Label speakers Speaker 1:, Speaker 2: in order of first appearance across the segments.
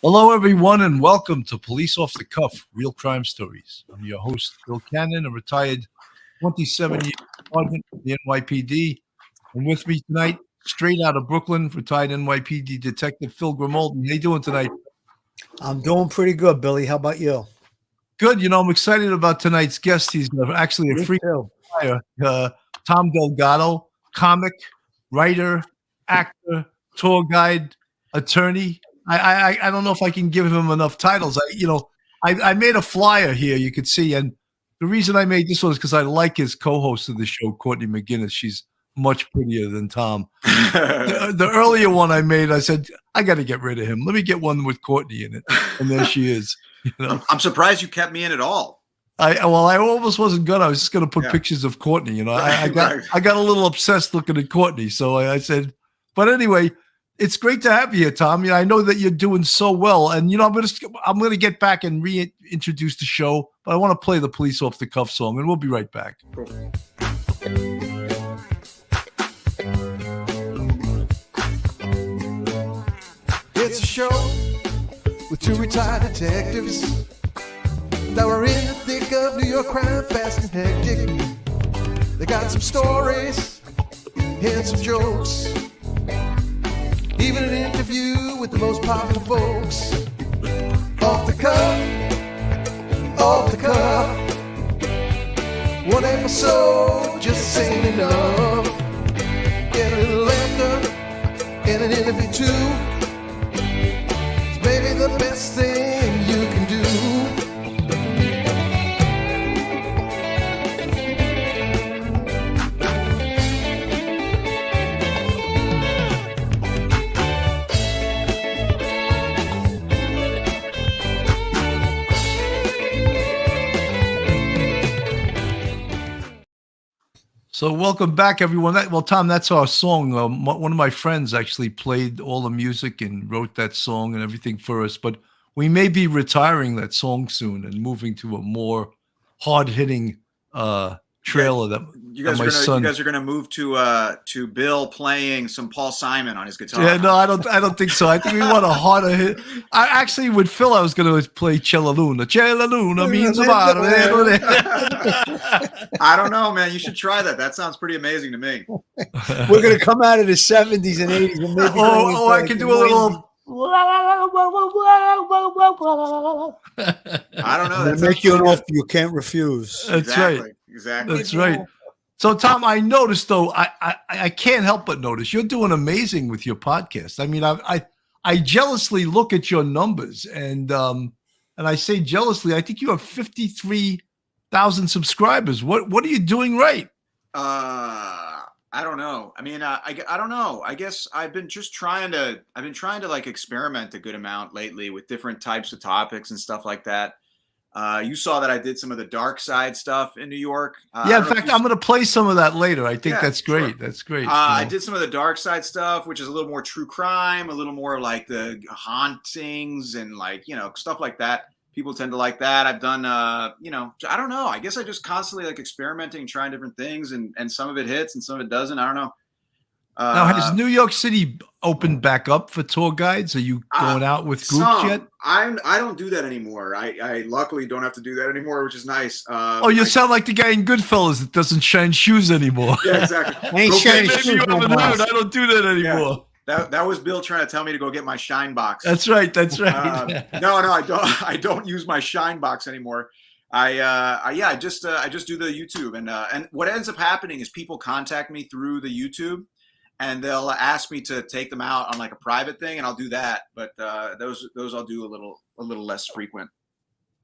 Speaker 1: Hello, everyone, and welcome to Police Off the Cuff, Real Crime Stories. I'm your host, Bill Cannon, a retired 27-year sergeant for the NYPD. And with me tonight, straight out of Brooklyn, retired NYPD Detective Phil Grimaldi. How you doing tonight?
Speaker 2: I'm doing pretty good, Billy. How about you?
Speaker 1: Good. You know, I'm excited about tonight's guest. He's actually a free flyer. Tom Delgado, comic, writer, actor, tour guide, attorney. I don't know if I can give him enough titles. I made a flyer here, you could see, and the reason I made this one is because I like his co-host of the show, Courtney McGinnis. She's much prettier than Tom. The earlier one I made, I said, I got to get rid of him. Let me get one with Courtney in it, and there she is. You know?
Speaker 3: I'm surprised you kept me in at all.
Speaker 1: I almost wasn't gonna. I was just gonna put pictures of Courtney. You know, I got a little obsessed looking at Courtney, so I said. But anyway, it's great to have you here, Tom. I know that you're doing so well, and I'm gonna get back and reintroduce the show, but I want to play the Police Off the Cuff song, and we'll be right back.
Speaker 3: Cool.
Speaker 4: It's a show with two retired detectives that were in the thick of New York crime, fast and hectic. They got some stories and some jokes, even an interview with the most popular folks. Off the cuff, off the cuff. One episode just ain't enough. Get a little laughter and an interview too. It's maybe the best thing you can do.
Speaker 1: So welcome back, everyone. Tom, that's our song. One of my friends actually played all the music and wrote that song and everything for us. But we may be retiring that song soon and moving to a more hard-hitting trailer that
Speaker 3: you guys are gonna move to Bill playing some Paul Simon on his guitar.
Speaker 1: Yeah, no, I don't think so. I think we want a harder hit. I actually, with Phil, I was going to play Cella Luna. Cella Luna means about it.
Speaker 3: I don't know, man. You should try that. That sounds pretty amazing to me.
Speaker 2: We're going to come out of the 70s and 80s. And maybe
Speaker 1: I can do a little.
Speaker 3: I don't know.
Speaker 2: That make you an offer you can't refuse.
Speaker 1: That's right.
Speaker 3: Exactly.
Speaker 1: That's right. So, Tom, I noticed, though, I can't help but notice you're doing amazing with your podcast. I mean, I jealously look at your numbers, and I say jealously, I think you have 53,000 subscribers. What are you doing right?
Speaker 3: I don't know. I mean, I don't know. I guess I've been trying to like experiment a good amount lately with different types of topics and stuff like that. You saw that I did some of the dark side stuff in New York.
Speaker 1: Yeah, in fact, I'm going to play some of that later. I think that's great. Sure. That's great.
Speaker 3: I did some of the dark side stuff, which is a little more true crime, a little more like the hauntings and like, stuff like that. People tend to like that. I've done, I don't know. I guess I just constantly like experimenting, trying different things, and some of it hits and some of it doesn't. I don't know.
Speaker 1: Now, has New York City opened back up for tour guides? Are you going out with groups yet?
Speaker 3: I don't do that anymore. I luckily don't have to do that anymore, which is nice.
Speaker 1: You sound like the guy in Goodfellas that doesn't shine shoes anymore.
Speaker 3: Yeah, exactly.
Speaker 1: I don't do that anymore.
Speaker 3: Yeah. That was Bill trying to tell me to go get my Shine box.
Speaker 1: That's right. That's right.
Speaker 3: No, I don't use my Shine box anymore. I just do the YouTube, and what ends up happening is people contact me through the YouTube. And they'll ask me to take them out on like a private thing, and I'll do that. But those I'll do a little less frequent.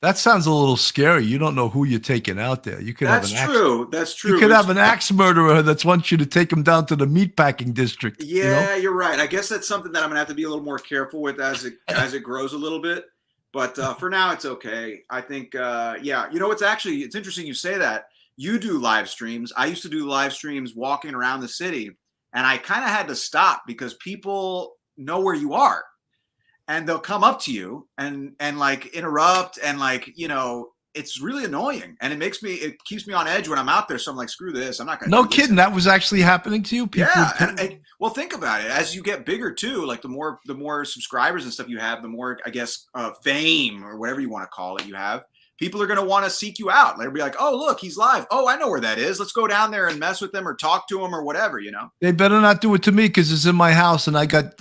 Speaker 1: That sounds a little scary. You don't know who you're taking out there. You could
Speaker 3: That's true.
Speaker 1: You could have an axe murderer that wants you to take him down to the meatpacking district.
Speaker 3: Yeah, you're right. I guess that's something that I'm gonna have to be a little more careful with as it grows a little bit. But for now, it's okay. I think it's interesting you say that. You do live streams. I used to do live streams walking around the city. And I kind of had to stop because people know where you are and they'll come up to you and like interrupt and like, it's really annoying, and it keeps me on edge when I'm out there. So I'm like, screw this. I'm not going to.
Speaker 1: No kidding. That was actually happening to you? People
Speaker 3: well, think about it. As you get bigger too, like the more subscribers and stuff you have, the more, I guess, fame or whatever you want to call it you have. People are going to want to seek you out. They'll be like, oh, look, he's live. Oh, I know where that is. Let's go down there and mess with them or talk to him or whatever, you know?
Speaker 1: They better not do it to me because it's in my house and I got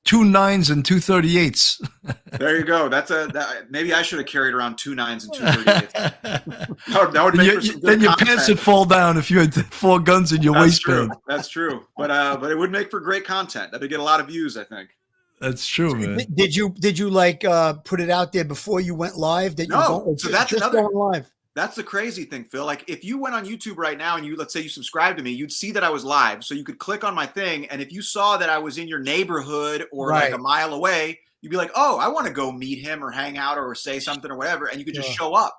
Speaker 1: 2 9s and 2 38s.
Speaker 3: There you go. Maybe I should have carried around 2 9s and 2 38s. That would make for some good
Speaker 1: then your
Speaker 3: content.
Speaker 1: pants would fall down if you had 4 guns in your waistband.
Speaker 3: That's true. But it would make for great content. That'd get a lot of views, I think.
Speaker 1: That's true, man.
Speaker 2: Did you like put it out there before you went live?
Speaker 3: No. So that's another
Speaker 2: going live.
Speaker 3: That's the crazy thing, Phil. Like if you went on YouTube right now and let's say you subscribed to me, you'd see that I was live. So you could click on my thing. And if you saw that I was in your neighborhood or like a mile away, you'd be like, oh, I want to go meet him or hang out or say something or whatever. And you could just show up.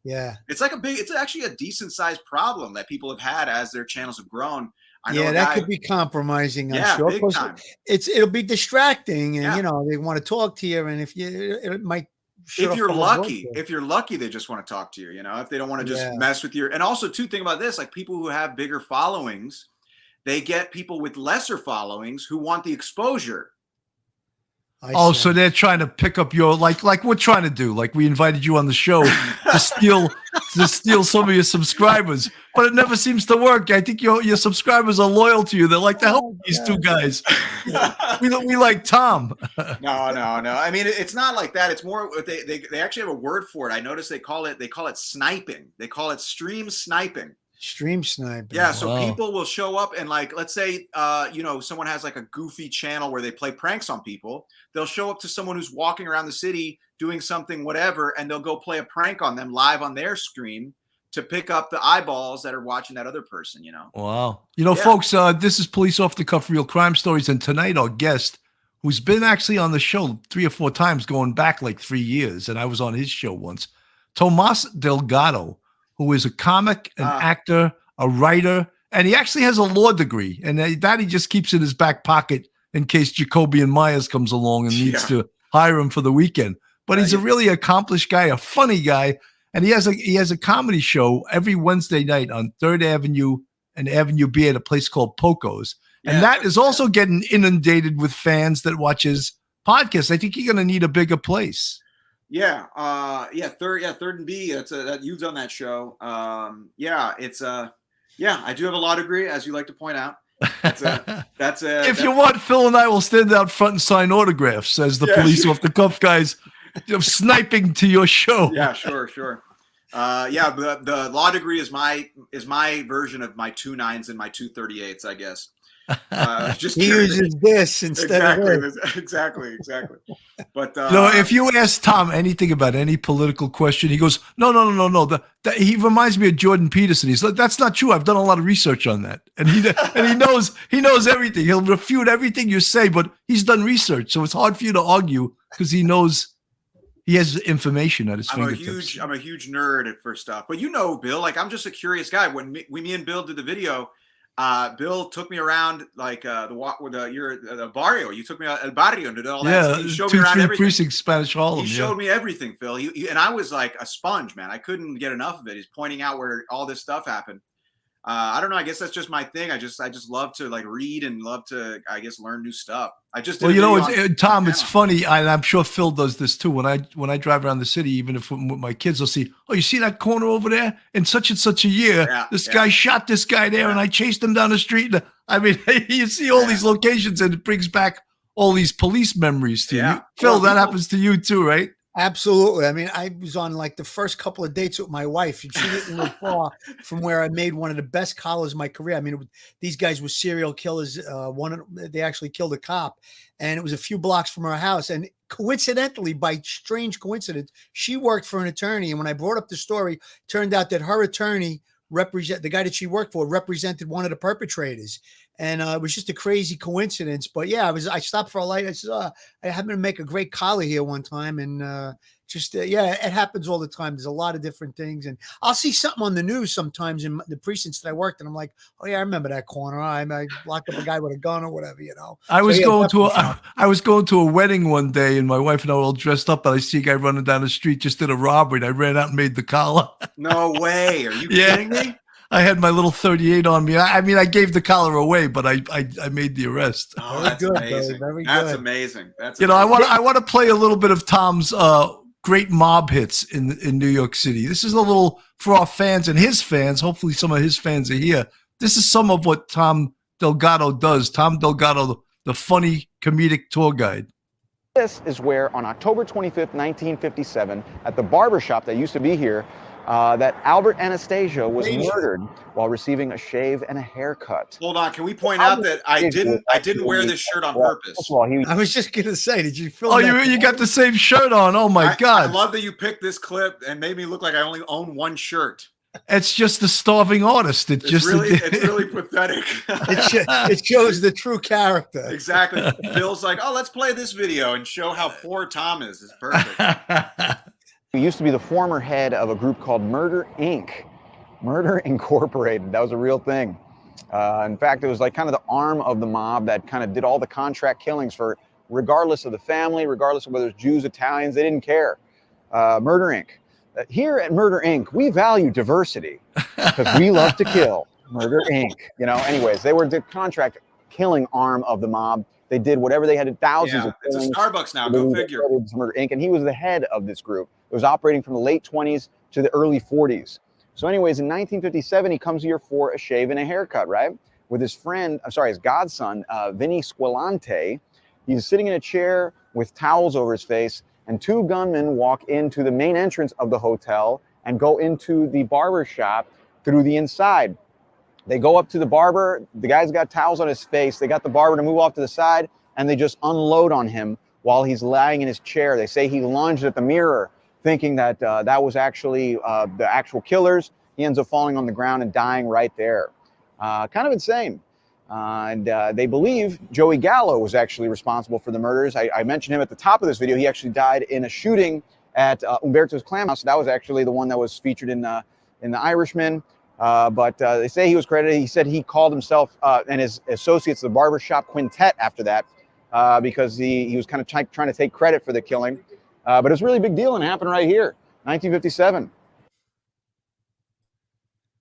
Speaker 2: Yeah.
Speaker 3: It's actually a decent sized problem that people have had as their channels have grown.
Speaker 2: That could be comcompromising.
Speaker 3: I'm sure. Big time.
Speaker 2: It'll be distracting, and they want to talk to you. And it might.
Speaker 3: If you're lucky, they just want to talk to you. You know, if they don't want to just mess with you. And also, think about this: like people who have bigger followings, they get people with lesser followings who want the exposure.
Speaker 1: So they're trying to pick up your like we're trying to do. Like we invited you on the show to steal some of your subscribers, but it never seems to work. I think your subscribers are loyal to you. They're like, the hell these 2 guys. we like Tom.
Speaker 3: No. I mean, it's not like that. It's more they actually have a word for it. I noticed they call it sniping. They call it stream sniping.
Speaker 2: Stream sniping.
Speaker 3: Yeah, so people will show up and like, let's say, someone has like a goofy channel where they play pranks on people. They'll show up to someone who's walking around the city doing something, whatever, and they'll go play a prank on them live on their stream to pick up the eyeballs that are watching that other person, you know?
Speaker 1: Wow. Folks, this is Police Off the Cuff Real Crime Stories. And tonight our guest, who's been actually on the show 3 or 4 times going back like 3 years, and I was on his show once, Tom Delgado, who is a comic, an actor, a writer, and he actually has a law degree. And that he just keeps in his back pocket in case Jacoby and Myers comes along and needs to hire him for the weekend. But he's a really accomplished guy, a funny guy. And he has a comedy show every Wednesday night on 3rd Avenue and Avenue B at a place called Poco's. And that is also getting inundated with fans that watch his podcast. I think you're going to need a bigger place.
Speaker 3: Third and B. You've done that show. I do have a law degree, as you like to point out. If you want, Phil and I will stand out front and sign autographs as the Police Off the Cuff guys sniping to your show. Yeah, sure. The law degree is my version of my 2 9s and my 2 38s, I guess.
Speaker 2: He uses this instead of this.
Speaker 3: Exactly. But
Speaker 1: if you ask Tom anything about any political question, he goes, no. He reminds me of Jordan Peterson. He's like, that's not true. I've done a lot of research on that, and he knows everything. He'll refute everything you say, but he's done research, so it's hard for you to argue because he knows. He has information at his fingertips.
Speaker 3: I'm a huge nerd for stuff, but Bill, like I'm just a curious guy. When me and Bill did the video. Bill took me around like the barrio. You took me out El Barrio and did all that. He showed me around everything.
Speaker 1: Precinct Spanish Harlem.
Speaker 3: He showed me everything, Phil. And I was like a sponge, man. I couldn't get enough of it. He's pointing out where all this stuff happened. I don't know. I guess that's just my thing. I just love to like read and love to, I guess, learn new stuff. I just
Speaker 1: Tom, it's funny, and I'm sure Phil does this too. When I drive around the city, even if with my kids, they'll see, oh, you see that corner over there? In such and such a year, this guy shot this guy there, and I chased him down the street. I mean, you see all these locations, and it brings back all these police memories to you. Phil, that happens to you too, right?
Speaker 2: Absolutely. I mean, I was on like the first couple of dates with my wife, and she didn't live far from where I made one of the best collars of my career. I mean, these guys were serial killers. They actually killed a cop, and it was a few blocks from her house. And coincidentally, by strange coincidence, she worked for an attorney. And when I brought up the story, turned out that her attorney the guy that she worked for represented one of the perpetrators. And it was just a crazy coincidence. But yeah, I stopped for a light. I said, I happened to make a great collar here one time. And yeah, it happens all the time. There's a lot of different things. And I'll see something on the news sometimes in the precincts that I worked. And I'm like, oh, yeah, I remember that corner. I locked up a guy with a gun or whatever, you know.
Speaker 1: I was going to a
Speaker 2: definitely.
Speaker 1: wedding one day, and my wife and I were all dressed up, and I see a guy running down the street, just did a robbery, and I ran out and made the collar.
Speaker 3: No way. Are you
Speaker 1: Yeah.
Speaker 3: kidding me?
Speaker 1: I had my little 38 on me. I mean, I gave the collar away, but I made the arrest.
Speaker 3: Oh,
Speaker 2: Very
Speaker 3: that's
Speaker 2: good,
Speaker 3: amazing.
Speaker 2: Very
Speaker 3: That's
Speaker 2: good.
Speaker 3: amazing. That's
Speaker 1: You know,
Speaker 3: amazing.
Speaker 1: I want to play a little bit of Tom's great mob hits in New York City. This is a little for our fans and his fans. Hopefully, some of his fans are here. This is some of what Tom Delgado does. Tom Delgado, the funny comedic tour guide.
Speaker 5: This is where, on October 25th, 1957, at the barber shop that used to be here, that Albert Anastasia was murdered while receiving a shave and a haircut.
Speaker 3: Hold on. Can we point out that I didn't wear this shirt on purpose?
Speaker 5: First of all,
Speaker 2: I was just going to say, did you film
Speaker 1: Oh,
Speaker 2: that?
Speaker 1: you got the same shirt on. Oh, my
Speaker 3: I
Speaker 1: God.
Speaker 3: love that you picked this clip and made me look like I only own one shirt.
Speaker 1: It's just the starving artist.
Speaker 3: It's really pathetic.
Speaker 2: It shows the true character.
Speaker 3: Exactly. Bill's like, oh, let's play this video and show how poor Tom is. It's perfect.
Speaker 5: He used to be the former head of a group called Murder Inc. Murder Incorporated. That was a real thing. In fact, it was like kind of the arm of the mob that kind of did all the contract killings for, regardless of the family, regardless of whether it's Jews, Italians, they didn't care. Murder Inc. Here at Murder Inc., we value diversity because we love to kill. Murder Inc. You know, anyways, they were the contract killing arm of the mob. They did whatever they had, thousands of
Speaker 3: it's
Speaker 5: killings.
Speaker 3: a Starbucks now. Go figure.
Speaker 5: Murder Inc. And he was the head of this group. It was operating from the late 20s to the early 40s. So anyways, in 1957, he comes here for a shave and a haircut, right? With his friend, his godson, Vinny Squillante. He's sitting in a chair with towels over his face, and two gunmen walk into the main entrance of the hotel and go into the barber shop through the inside. They go up to the barber. The guy's got towels on his face. They got the barber to move off to the side, and they just unload on him while he's lying in his chair. They say he lunged at the mirror, thinking that that was actually the actual killers. He ends up falling on the ground and dying right there. Kind of insane. And they believe Joey Gallo was actually responsible for the murders. I mentioned him at the top of this video. He actually died in a shooting at Umberto's Clam House. That was actually the one that was featured in The Irishman. But they say he was credited. He said he called himself and his associates the Barbershop Quintet after that because he was kind of trying to take credit for the killing. But it was a really big deal and it happened right here, 1957.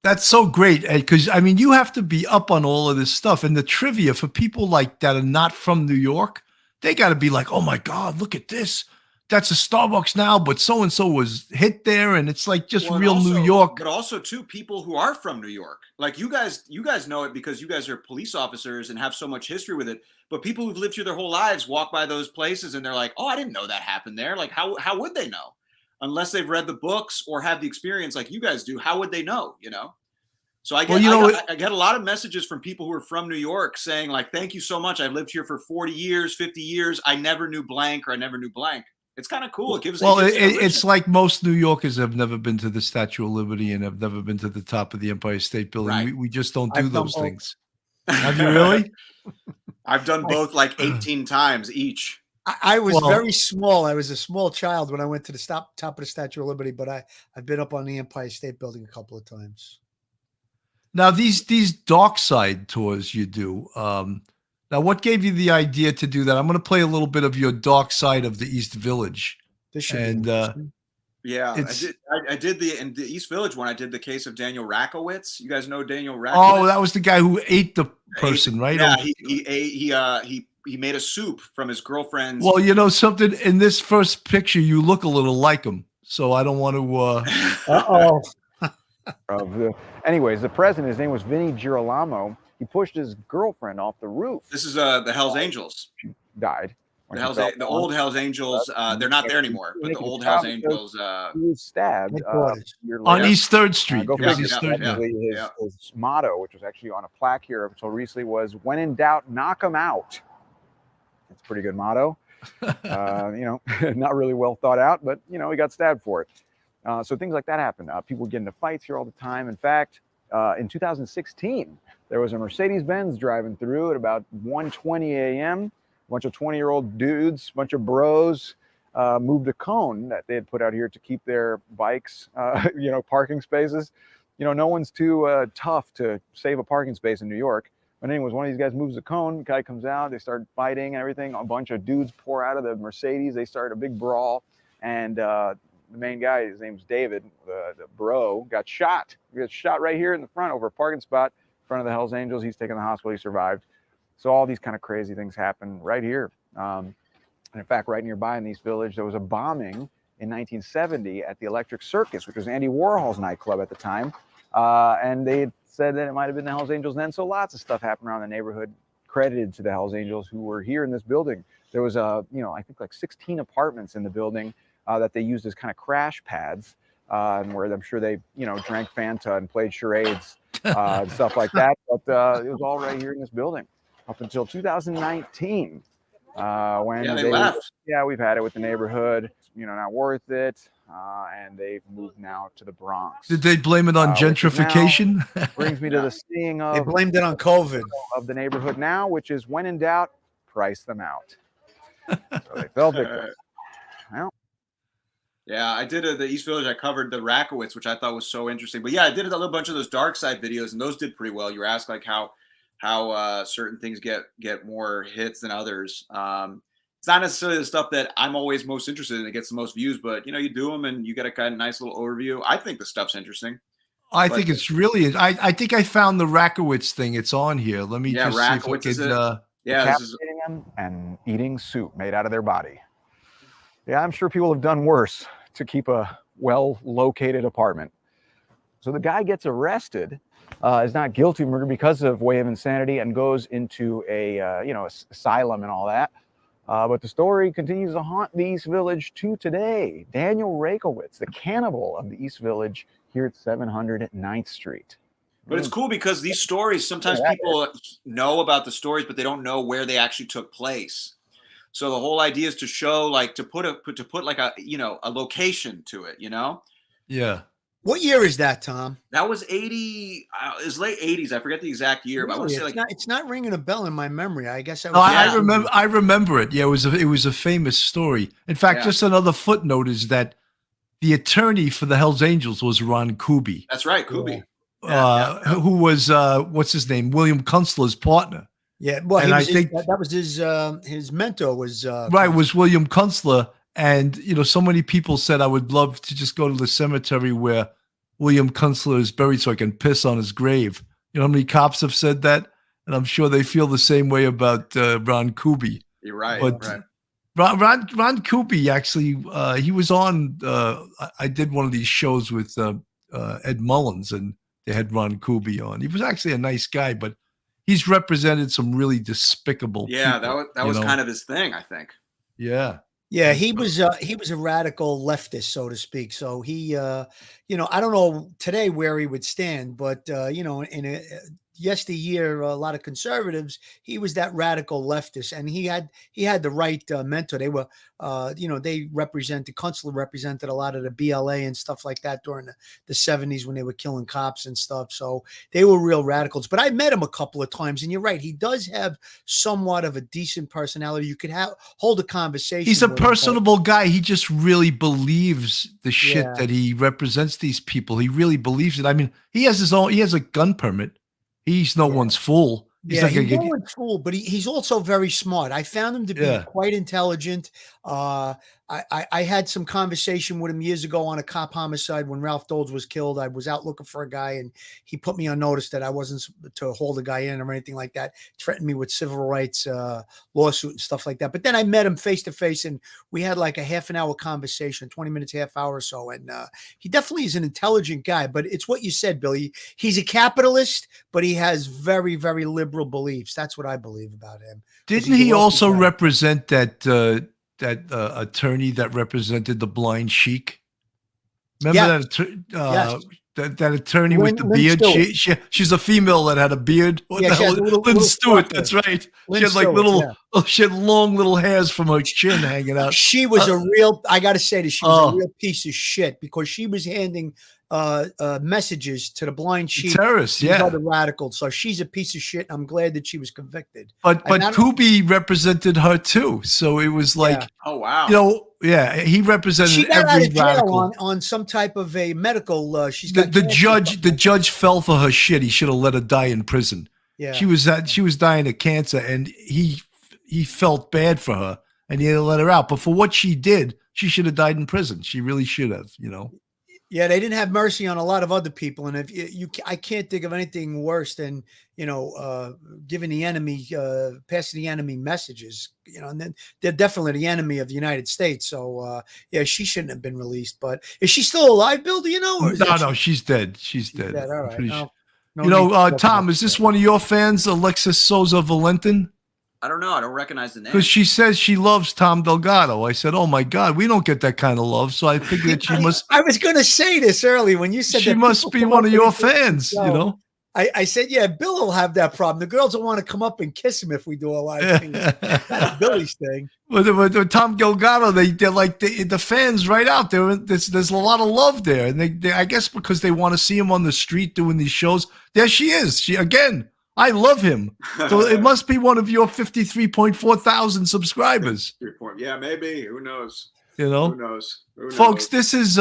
Speaker 1: That's so great because, I mean, you have to be up on all of this stuff. And the trivia for people like that are not from New York, they got to be like, oh, my God, look at this. That's a Starbucks now, but so-and-so was hit there. And it's like just real New York.
Speaker 3: But also, too, people who are from New York. Like you guys know it because you guys are police officers and have so much history with it. But people who've lived here their whole lives walk by those places and they're like, oh, I didn't know that happened there. Like, how would they know? Unless they've read the books or have the experience like you guys do, how would they know, you know? So I get a lot of messages from people who are from New York saying like, thank you so much. I've lived here for 40 years, 50 years. I never knew blank or I never knew blank. It's kind of cool.
Speaker 1: It's like most New Yorkers have never been to the Statue of Liberty and have never been to the top of the Empire State Building.
Speaker 3: Right.
Speaker 1: We just don't do those things. Have you really?
Speaker 3: I've done both like 18 times each.
Speaker 2: I was very small. I was a small child when I went to the top of the Statue of Liberty, but I've been up on the Empire State Building a couple of times.
Speaker 1: Now, these dark side tours you do, now what gave you the idea to do that? I'm going to play a little bit of your dark side of the East Village.
Speaker 3: Yeah, I did in the East Village one. I did the case of Daniel Rakowitz. You guys know Daniel Rakowitz?
Speaker 1: Oh, that was the guy who ate the person, right?
Speaker 3: Yeah, he made a soup from his girlfriend's.
Speaker 1: Well, you know something, in this first picture, you look a little like him. So I don't want to.
Speaker 5: Anyways, the president, his name was Vinny Girolamo. He pushed his girlfriend off the roof.
Speaker 3: This is the Hells Angels.
Speaker 5: She died.
Speaker 3: The old Hells Angels, they're not there anymore, but the old Hells Angels.
Speaker 5: He was stabbed
Speaker 1: on East 3rd Street.
Speaker 5: His motto, which was actually on a plaque here up until recently, was "When in doubt, knock 'em out." It's a pretty good motto. Not really well thought out, but he got stabbed for it. So things like that happen. People get into fights here all the time. In fact, in 2016, there was a Mercedes-Benz driving through at about 1:20 a.m. A bunch of 20-year-old dudes, a bunch of bros, moved a cone that they had put out here to keep their bikes, parking spaces. No one's too tough to save a parking space in New York. But anyways, one of these guys moves a cone, guy comes out, they start fighting and everything. A bunch of dudes pour out of the Mercedes. They start a big brawl. And the main guy, his name's David, the bro, got shot. He got shot right here in the front over a parking spot in front of the Hells Angels. He's taken to the hospital. He survived. So all these kind of crazy things happen right here. And in fact, right nearby in East Village, there was a bombing in 1970 at the Electric Circus, which was Andy Warhol's nightclub at the time. And they said that it might have been the Hells Angels then. So lots of stuff happened around the neighborhood credited to the Hells Angels who were here in this building. There was, I think like 16 apartments in the building that they used as kind of crash pads, and where I'm sure they, drank Fanta and played charades and stuff like that. But it was all right here in this building up until 2019. When
Speaker 3: they left.
Speaker 5: Yeah, we've had it with the neighborhood, not worth it. And they've moved now to the Bronx.
Speaker 1: Did they blame it on gentrification?
Speaker 5: Brings me to the seeing of.
Speaker 2: They blamed it on COVID.
Speaker 5: Of the neighborhood now, which is when in doubt, price them out. So they fell victim. Well.
Speaker 3: Yeah, I did the East Village. I covered the Rakowitz, which I thought was so interesting. But yeah, I did a little bunch of those dark side videos, and those did pretty well. You were asked like how certain things get more hits than others. It's not necessarily the stuff that I'm always most interested in that gets the most views, but you do them and you get a kind of nice little overview. I think the stuff's interesting.
Speaker 1: I think it's really. I think I found the Rakowitz thing. It's on here. Let me just
Speaker 3: Rakowitz
Speaker 1: see if I can.
Speaker 5: Decapitating them and eating soup made out of their body. Yeah, I'm sure people have done worse to keep a well-located apartment. So the guy gets arrested, is not guilty of murder because of way of insanity, and goes into a asylum and all that. But the story continues to haunt the East Village to today. Daniel Rakowitz, the cannibal of the East Village here at 709th Street.
Speaker 3: But it's cool because these stories, sometimes people know about the stories, but they don't know where they actually took place. So the whole idea is to show, like, to put like a location to it,
Speaker 1: Yeah.
Speaker 2: What year is that, Tom?
Speaker 3: That was 80. It's late 80s. I forget the exact year, but I want to say
Speaker 2: it's not ringing a bell in my memory. I guess
Speaker 1: I remember it. Yeah, it was a famous story. In fact, just another footnote is that the attorney for the Hells Angels was Ron Kuby.
Speaker 3: That's right, Kuby.
Speaker 1: Who was what's his name? William Kunstler's partner.
Speaker 2: Yeah, well, and I think that was his mentor was
Speaker 1: was William Kunstler. And so many people said I would love to just go to the cemetery where William Kunstler is buried so I can piss on his grave. You know how many cops have said that? And I'm sure they feel the same way about Ron Kuby.
Speaker 3: You're right.
Speaker 1: But Ron Kuby, actually, he was on, I did one of these shows with Ed Mullins, and they had Ron Kuby on. He was actually a nice guy, but he's represented some really despicable people,
Speaker 3: that was kind of his thing, I think.
Speaker 1: Yeah.
Speaker 2: Yeah, he was a radical leftist, so to speak. So he, I don't know today where he would stand, but in yesteryear, a lot of conservatives, he was that radical leftist, and he had the right mentor. They were, Kunstler represented a lot of the BLA and stuff like that during the 70s when they were killing cops and stuff. So they were real radicals. But I met him a couple of times, and you're right, he does have somewhat of a decent personality. You could hold a conversation.
Speaker 1: He's a personable guy. He just really believes the shit that he represents these people. He really believes it. I mean, he has a gun permit. He's no one's fool. He's no
Speaker 2: one's fool, but he's also very smart. I found him to be quite intelligent. I had some conversation with him years ago on a cop homicide when Ralph Doles was killed. I was out looking for a guy, and he put me on notice that I wasn't to hold a guy in or anything like that. Threatened me with civil rights lawsuit and stuff like that. But then I met him face to face, and we had like a half an hour conversation, 20 minutes, half hour or so. And he definitely is an intelligent guy. But it's what you said, Billy. He's a capitalist, but he has very, very liberal beliefs. That's what I believe about him.
Speaker 1: Didn't he also represent that attorney that represented the blind sheik? Remember that attorney with the beard? She's a female that had a beard. Lynn Stewart. That's right. She had like she had long little hairs from her chin hanging out.
Speaker 2: She was a real. I got to say this. She was a real piece of shit because she was handing messages to the blind sheep,
Speaker 1: terrorists,
Speaker 2: these
Speaker 1: yeah.
Speaker 2: other radicals. So she's a piece of shit. I'm glad that she was convicted.
Speaker 1: But
Speaker 2: And I don't-
Speaker 1: Kubi represented her too, so it was like,
Speaker 2: Yeah.
Speaker 3: Oh wow.
Speaker 1: you know, yeah, he represented
Speaker 2: she got out
Speaker 1: every
Speaker 2: of jail
Speaker 1: radical.
Speaker 2: on some type of a medical. She's
Speaker 1: The,
Speaker 2: got
Speaker 1: the
Speaker 2: cancer or
Speaker 1: judge,
Speaker 2: something
Speaker 1: the
Speaker 2: like
Speaker 1: judge fell for her shit. He should have let her die in prison.
Speaker 2: that. Yeah,
Speaker 1: She was dying of cancer, and he felt bad for her, and he had to let her out. But for what she did, she should have died in prison. She really should have, you know.
Speaker 2: yeah. They didn't have mercy on a lot of other people, and if you I can't think of anything worse than giving the enemy, passing the enemy messages. And then they're definitely the enemy of the United States. So yeah, she shouldn't have been released. But is she still alive, Bill? Do you know? Or is
Speaker 1: No, she's dead. She's dead.
Speaker 2: dead. All
Speaker 1: I'm
Speaker 2: right.
Speaker 1: pretty
Speaker 2: No,
Speaker 1: sure.
Speaker 2: no
Speaker 1: You
Speaker 2: need
Speaker 1: know,
Speaker 2: to talk
Speaker 1: Tom,
Speaker 2: about
Speaker 1: is this
Speaker 2: that.
Speaker 1: one of your fans, Alexis Souza Valentin?
Speaker 3: I don't know. I don't recognize the name.
Speaker 1: Because she says she loves Tom Delgado. I said, oh my God, we don't get that kind of love. So I figured that she must
Speaker 2: I was going to say this early when you said
Speaker 1: she
Speaker 2: that
Speaker 1: must
Speaker 2: people
Speaker 1: be
Speaker 2: come
Speaker 1: one
Speaker 2: up
Speaker 1: of
Speaker 2: and
Speaker 1: your
Speaker 2: kiss the
Speaker 1: fans, you
Speaker 2: show.
Speaker 1: know?
Speaker 2: I said, yeah, Bill will have that problem. The girls will want to come up and kiss him if we do a live thing. That's Billy's thing.
Speaker 1: With Tom Delgado, they're like the fans right out there. There's a lot of love there, and they I guess because they want to see him on the street doing these shows. There she is. She again. I love him. So it must be one of your 53.4 thousand subscribers.
Speaker 3: Yeah, maybe. Who knows?
Speaker 1: You know,
Speaker 3: Who knows?
Speaker 1: folks. This is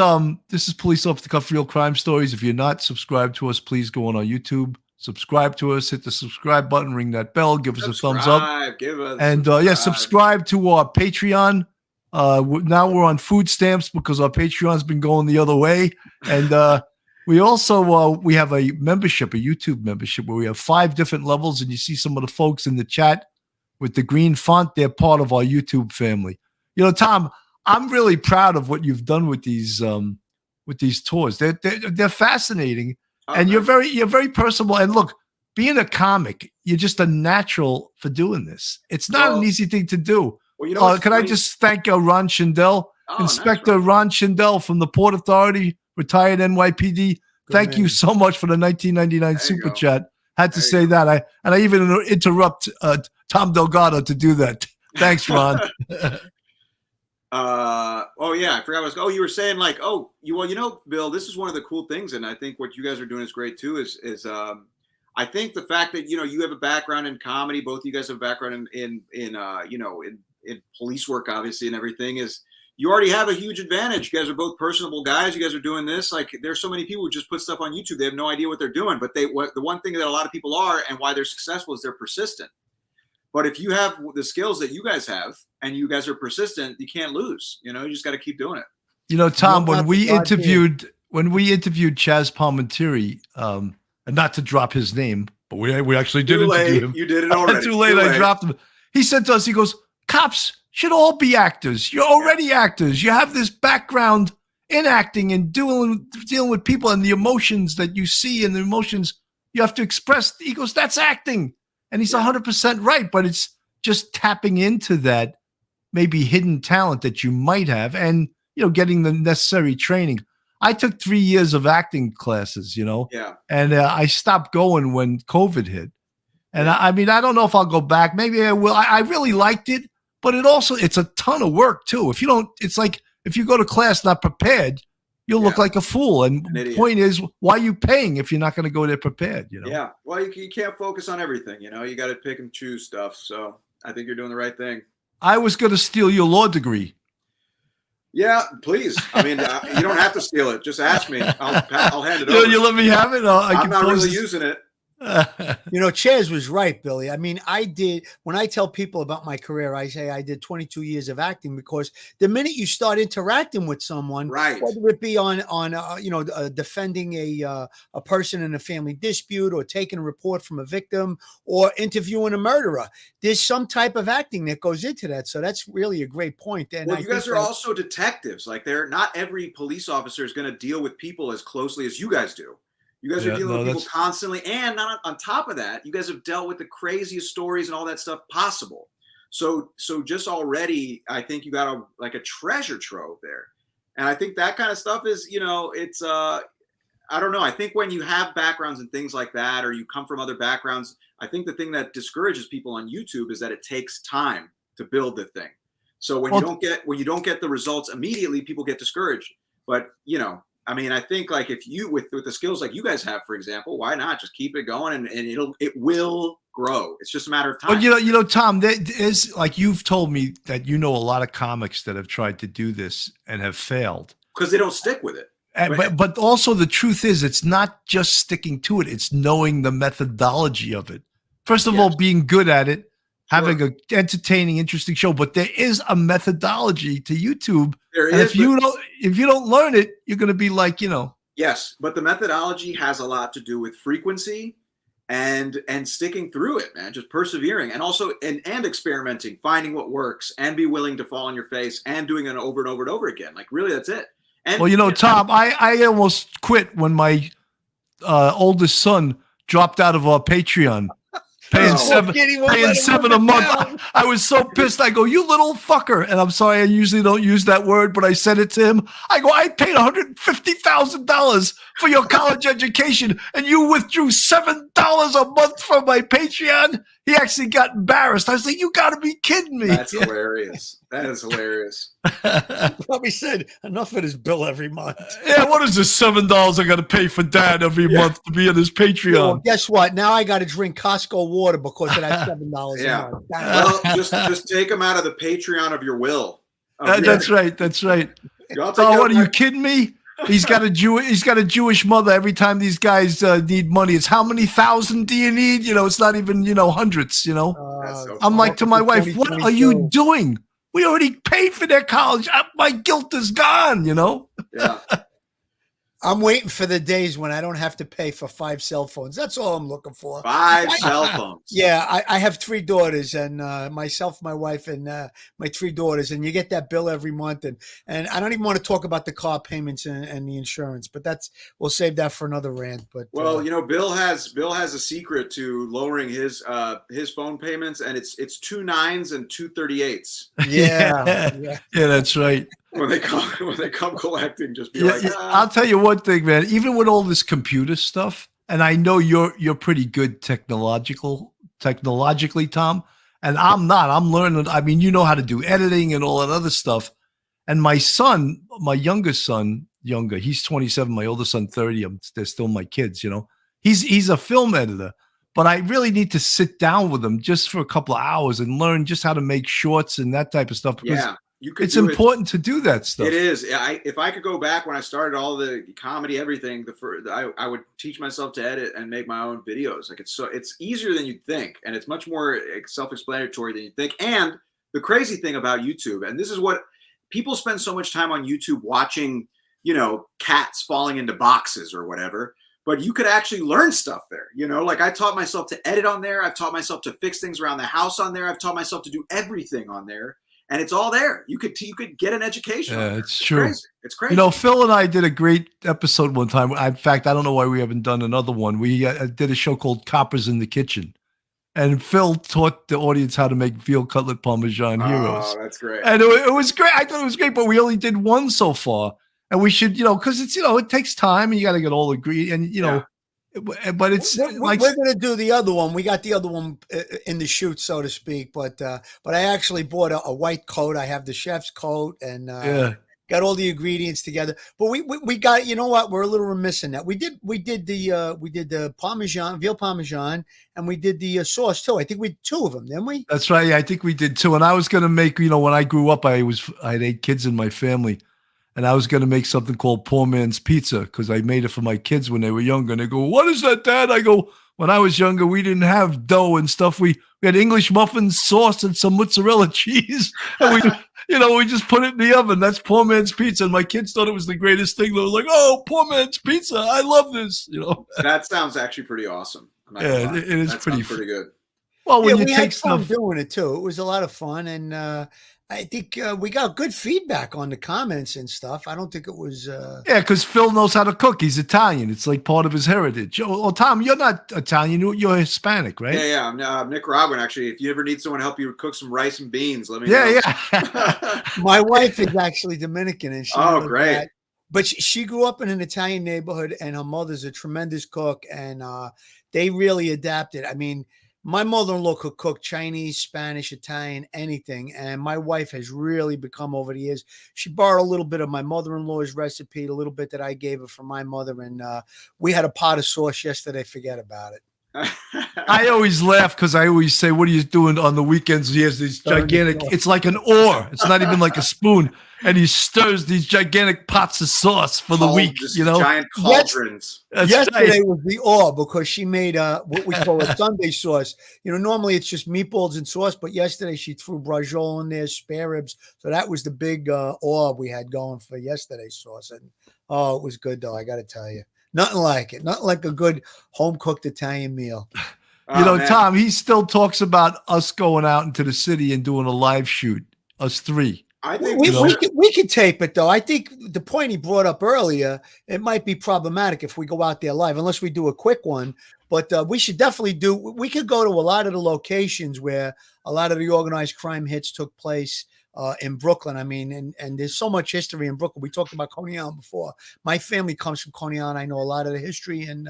Speaker 1: Police Off the Cuff Real Crime Stories. If you're not subscribed to us, please go on our YouTube, subscribe to us, hit the subscribe button, ring that bell, give us a thumbs up,
Speaker 3: give us
Speaker 1: and subscribe to our Patreon. Now we're on food stamps because our Patreon's been going the other way, and we also we have a membership, a YouTube membership, where we have 5 different levels, and you see some of the folks in the chat with the green font. They're part of our YouTube family. You know, Tom, I'm really proud of what you've done with these tours. They're fascinating, and you're very personable. And look, being a comic, you're just a natural for doing this. It's not an easy thing to do.
Speaker 3: Well,
Speaker 1: can I just thank Ron Schindel, Inspector
Speaker 3: nice,
Speaker 1: Ron Schindel from the Port Authority, retired NYPD. Thank you so much for the 1999 super chat. Had to say that. I even interrupt Tom Delgado to do that. Thanks, Ron.
Speaker 3: Oh yeah, I forgot. You were saying like, Bill, this is one of the cool things, and I think what you guys are doing is great too. Is I think the fact that you have a background in comedy, both of you guys have a background in police work, obviously, and everything is. You already have a huge advantage. You guys are both personable guys. You guys are doing this. Like, there's so many people who just put stuff on YouTube. They have no idea what they're doing. But the one thing that a lot of people are, and why they're successful, is they're persistent. But if you have the skills that you guys have, and you guys are persistent, you can't lose. You just got to keep doing it.
Speaker 1: You know, Tom, when we interviewed Chaz Palminteri, and not to drop his name, but we actually did interview him.
Speaker 3: You did it already.
Speaker 1: Too late. I dropped him. He said to us, he goes, "Cops should all be actors. You're already actors. You have this background in acting and dealing with people and the emotions that you see and the emotions you have to express." He goes, "That's acting." And he's 100% right, but it's just tapping into that maybe hidden talent that you might have and, getting the necessary training. I took 3 years of acting classes, and I stopped going when COVID hit. And I don't know if I'll go back. Maybe I will. I really liked it. But it's a ton of work too. It's like if you go to class not prepared, you'll look like a fool. And the point is, why are you paying if you're not going to go there prepared?
Speaker 3: Yeah. Well, you can't focus on everything. You got to pick and choose stuff. So I think you're doing the right thing.
Speaker 1: I was going to steal your law degree.
Speaker 3: Yeah, please. I mean, you don't have to steal it. Just ask me. I'll hand it over.
Speaker 1: You let me have it.
Speaker 3: I'm not really using it.
Speaker 2: Chaz was right, Billy. I mean, when I tell people about my career, I say I did 22 years of acting, because the minute you start interacting with someone,
Speaker 3: right,
Speaker 2: whether it be on defending a person in a family dispute, or taking a report from a victim, or interviewing a murderer, there's some type of acting that goes into that. So that's really a great point. And
Speaker 3: you guys are also detectives. Like, not every police officer is going to deal with people as closely as you guys do. You guys are dealing with people constantly, and on top of that, you guys have dealt with the craziest stories and all that stuff possible. So just already, I think you got a treasure trove there, and I think that kind of stuff is, it's I don't know. I think when you have backgrounds and things like that, or you come from other backgrounds, I think the thing that discourages people on YouTube is that it takes time to build the thing. So when you don't get the results immediately, people get discouraged. But I mean, I think like if you with the skills like you guys have, for example, why not just keep it going and it will grow. It's just a matter of time.
Speaker 1: But you know, Tom, there is, like, you've told me that you know a lot of comics that have tried to do this and have failed
Speaker 3: because they don't stick with it.
Speaker 1: But also the truth is, it's not just sticking to it; it's knowing the methodology of it. First of all, being good at it, having an entertaining, interesting show. But there is a methodology to YouTube.
Speaker 3: There
Speaker 1: and
Speaker 3: is,
Speaker 1: if you don't learn it, you're going to be like, you know.
Speaker 3: Yes, but the methodology has a lot to do with frequency and sticking through it, man. Just persevering, and also and experimenting, finding what works, and be willing to fall on your face and doing it over and over and over again. Like, really, that's it. And,
Speaker 1: well, you know, Tom, I almost quit when my oldest son dropped out of our Patreon, paying $7 a month. I was so pissed. I go, "You little fucker!" And I'm sorry, I usually don't use that word, but I said it to him. I go, "I paid $150,000 for your college education, and you withdrew $7 a month from my Patreon." He actually got embarrassed. I was like, "You got to be kidding me!"
Speaker 3: That's hilarious. That is hilarious.
Speaker 2: Probably said enough of this bill every month.
Speaker 1: Yeah, what is this $7 I got to pay for Dad every month to be on his Patreon?
Speaker 2: Well, guess what? Now I got to drink Costco water because of that $7 a month.
Speaker 3: Well, just take them out of the Patreon of your will.
Speaker 1: That's right. That's right. Oh, what are you kidding me? He's got a Jewish mother. Every time these guys need money, it's how many thousand do you need? You know, it's not even, hundreds,
Speaker 3: So
Speaker 1: I'm like to my wife, what are you doing? We already paid for their college. My guilt is gone,
Speaker 3: Yeah.
Speaker 2: I'm waiting for the days when I don't have to pay for 5 cell phones. That's all I'm looking for.
Speaker 3: 5 cell phones.
Speaker 2: Yeah, I have 3 daughters, and myself, my wife, and my 3 daughters, and you get that bill every month, and I don't even want to talk about the car payments and the insurance, but we'll save that for another rant. But
Speaker 3: well, Bill has a secret to lowering his phone payments, and it's 2 9s and 2 38s.
Speaker 2: Yeah,
Speaker 1: that's right.
Speaker 3: When they come collecting, just be like,
Speaker 1: I'll tell you one thing, man. Even with all this computer stuff, and I know you're pretty good technologically, Tom, and I'm not. I'm learning. I mean, you know how to do editing and all that other stuff. And my son, my youngest son, he's 27. My oldest son, 30. They're still my kids. He's a film editor, but I really need to sit down with him just for a couple of hours and learn just how to make shorts and that type of stuff. Because it's important to do that stuff.
Speaker 3: It is. If I could go back when I started all the comedy, everything, I would teach myself to edit and make my own videos. Like it's easier than you'd think, and it's much more self-explanatory than you think. And the crazy thing about YouTube, and this is what people spend so much time on YouTube watching, cats falling into boxes or whatever. But you could actually learn stuff there. Like I taught myself to edit on there. I've taught myself to fix things around the house on there. I've taught myself to do everything on there. And it's all there. You could get an education.
Speaker 1: Yeah, it's true.
Speaker 3: Crazy. It's crazy.
Speaker 1: Phil and I did a great episode one time. In fact, I don't know why we haven't done another one. We did a show called Coppers in the Kitchen. And Phil taught the audience how to make veal cutlet Parmesan heroes.
Speaker 3: Oh, that's great.
Speaker 1: And it was great. I thought it was great, but we only did one so far. And we should, because it's, it takes time and you got to get all agreed. And, but it's
Speaker 2: we're going to do the other one. We got the other one in the chute, so to speak. But I actually bought a white coat. I have the chef's coat and got all the ingredients together. But we got, what? We're a little remiss in that. We did the Parmesan, veal Parmesan, and we did the sauce too. I think we did 2 of them, didn't we?
Speaker 1: That's right. Yeah, I think we did 2. And I was going to make, when I grew up, I had 8 kids in my family. And I was going to make something called Poor Man's Pizza because I made it for my kids when they were younger. And they go, "What is that, Dad?" I go, "When I was younger, we didn't have dough and stuff. We had English muffins, sauce, and some mozzarella cheese. And we just put it in the oven. That's Poor Man's Pizza." And my kids thought it was the greatest thing. They were like, "Oh, Poor Man's Pizza. I love this."
Speaker 3: That sounds actually pretty awesome.
Speaker 1: Yeah, it is pretty
Speaker 3: good.
Speaker 1: Well, when you
Speaker 2: we
Speaker 1: take
Speaker 2: had fun
Speaker 1: stuff
Speaker 2: doing it too. It was a lot of fun, and I think we got good feedback on the comments and stuff. I don't think it was.
Speaker 1: Yeah, because Phil knows how to cook. He's Italian. It's like part of his heritage. Oh, Tom, you're not Italian. You're Hispanic, right?
Speaker 3: Yeah. I'm Nick Robin. Actually, if you ever need someone to help you cook some rice and beans, let me know.
Speaker 1: Yeah.
Speaker 2: My wife is actually Dominican, and she
Speaker 3: great.
Speaker 2: That. But she grew up in an Italian neighborhood, and her mother's a tremendous cook, and they really adapted. I mean, My mother-in-law could cook Chinese, Spanish, Italian, anything. And my wife has really become over the years. She borrowed a little bit of my mother-in-law's recipe, a little bit that I gave her from my mother. And we had a pot of sauce yesterday. Forget about it.
Speaker 1: I always laugh because I always say, what are you doing on the weekends? He has these gigantic, it's like an oar. It's not even like a spoon. And he stirs these gigantic pots of sauce for the week, you know?
Speaker 3: Giant cauldrons.
Speaker 2: Yesterday was the awe because she made what we call a Sunday sauce. You know, normally it's just meatballs and sauce, but yesterday she threw braciole in there, spare ribs. So that was the big awe we had going for yesterday's sauce. And it was good though, I got to tell you. Nothing like it. Nothing like a good home cooked Italian meal.
Speaker 1: You know, man. Tom, he still talks about us going out into the city and doing a live shoot, us three.
Speaker 2: I think we could tape it though. I think the point he brought up earlier, it might be problematic if we go out there live, unless we do a quick one. But we should definitely we could go to a lot of the locations where a lot of the organized crime hits took place in Brooklyn. I mean, and there's so much history in Brooklyn. We talked about Coney Island before. My family comes from Coney Island. I know a lot of the history, and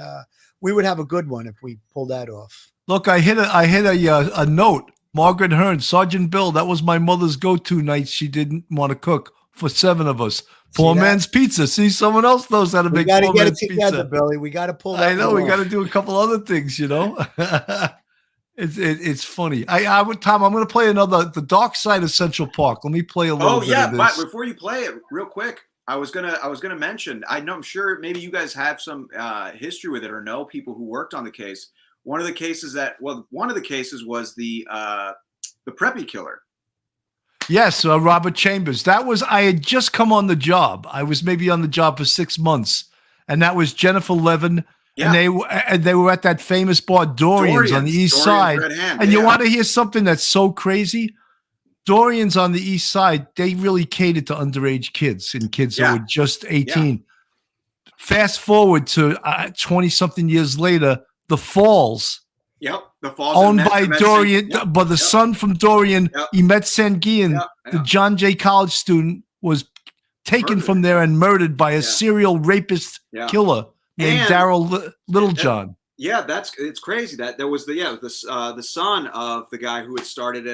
Speaker 2: we would have a good one if we pulled that off.
Speaker 1: Look, I hit a note. Margaret Hearn, Sergeant Bill. That was my mother's go-to night. She didn't want to cook for 7 of us. Poor man's pizza. See, someone else knows how to make poor man's pizza. We got to get it together,
Speaker 2: Billy. We got to pull that.
Speaker 1: I know. We got to do a couple other things, you know. It's funny. Tom, I'm going to play the Dark Side of Central Park. Let me play a little bit of this.
Speaker 3: But before you play it, real quick, I was gonna mention. I'm sure maybe you guys have some history with it or know people who worked on the case. One of the cases was the Preppy killer.
Speaker 1: Yes, Robert Chambers. That was, I had just come on the job. I was maybe on the job for 6 months, and that was Jennifer Levin. Yeah. And they were at that famous bar, Dorian's on the East Side. And you want to hear something that's so crazy? Dorian's on the East Side, they really catered to underage kids and kids who were just 18. Yeah. Fast forward to 20-something years later, the Falls.
Speaker 3: Yep, the Falls
Speaker 1: owned by Dorian, but the son from Dorian, Emet Sanguian, the John Jay College student, was taken from there and murdered by a serial rapist killer named Darrell Littlejohn.
Speaker 3: Yeah, it's crazy that there was the son of the guy who had started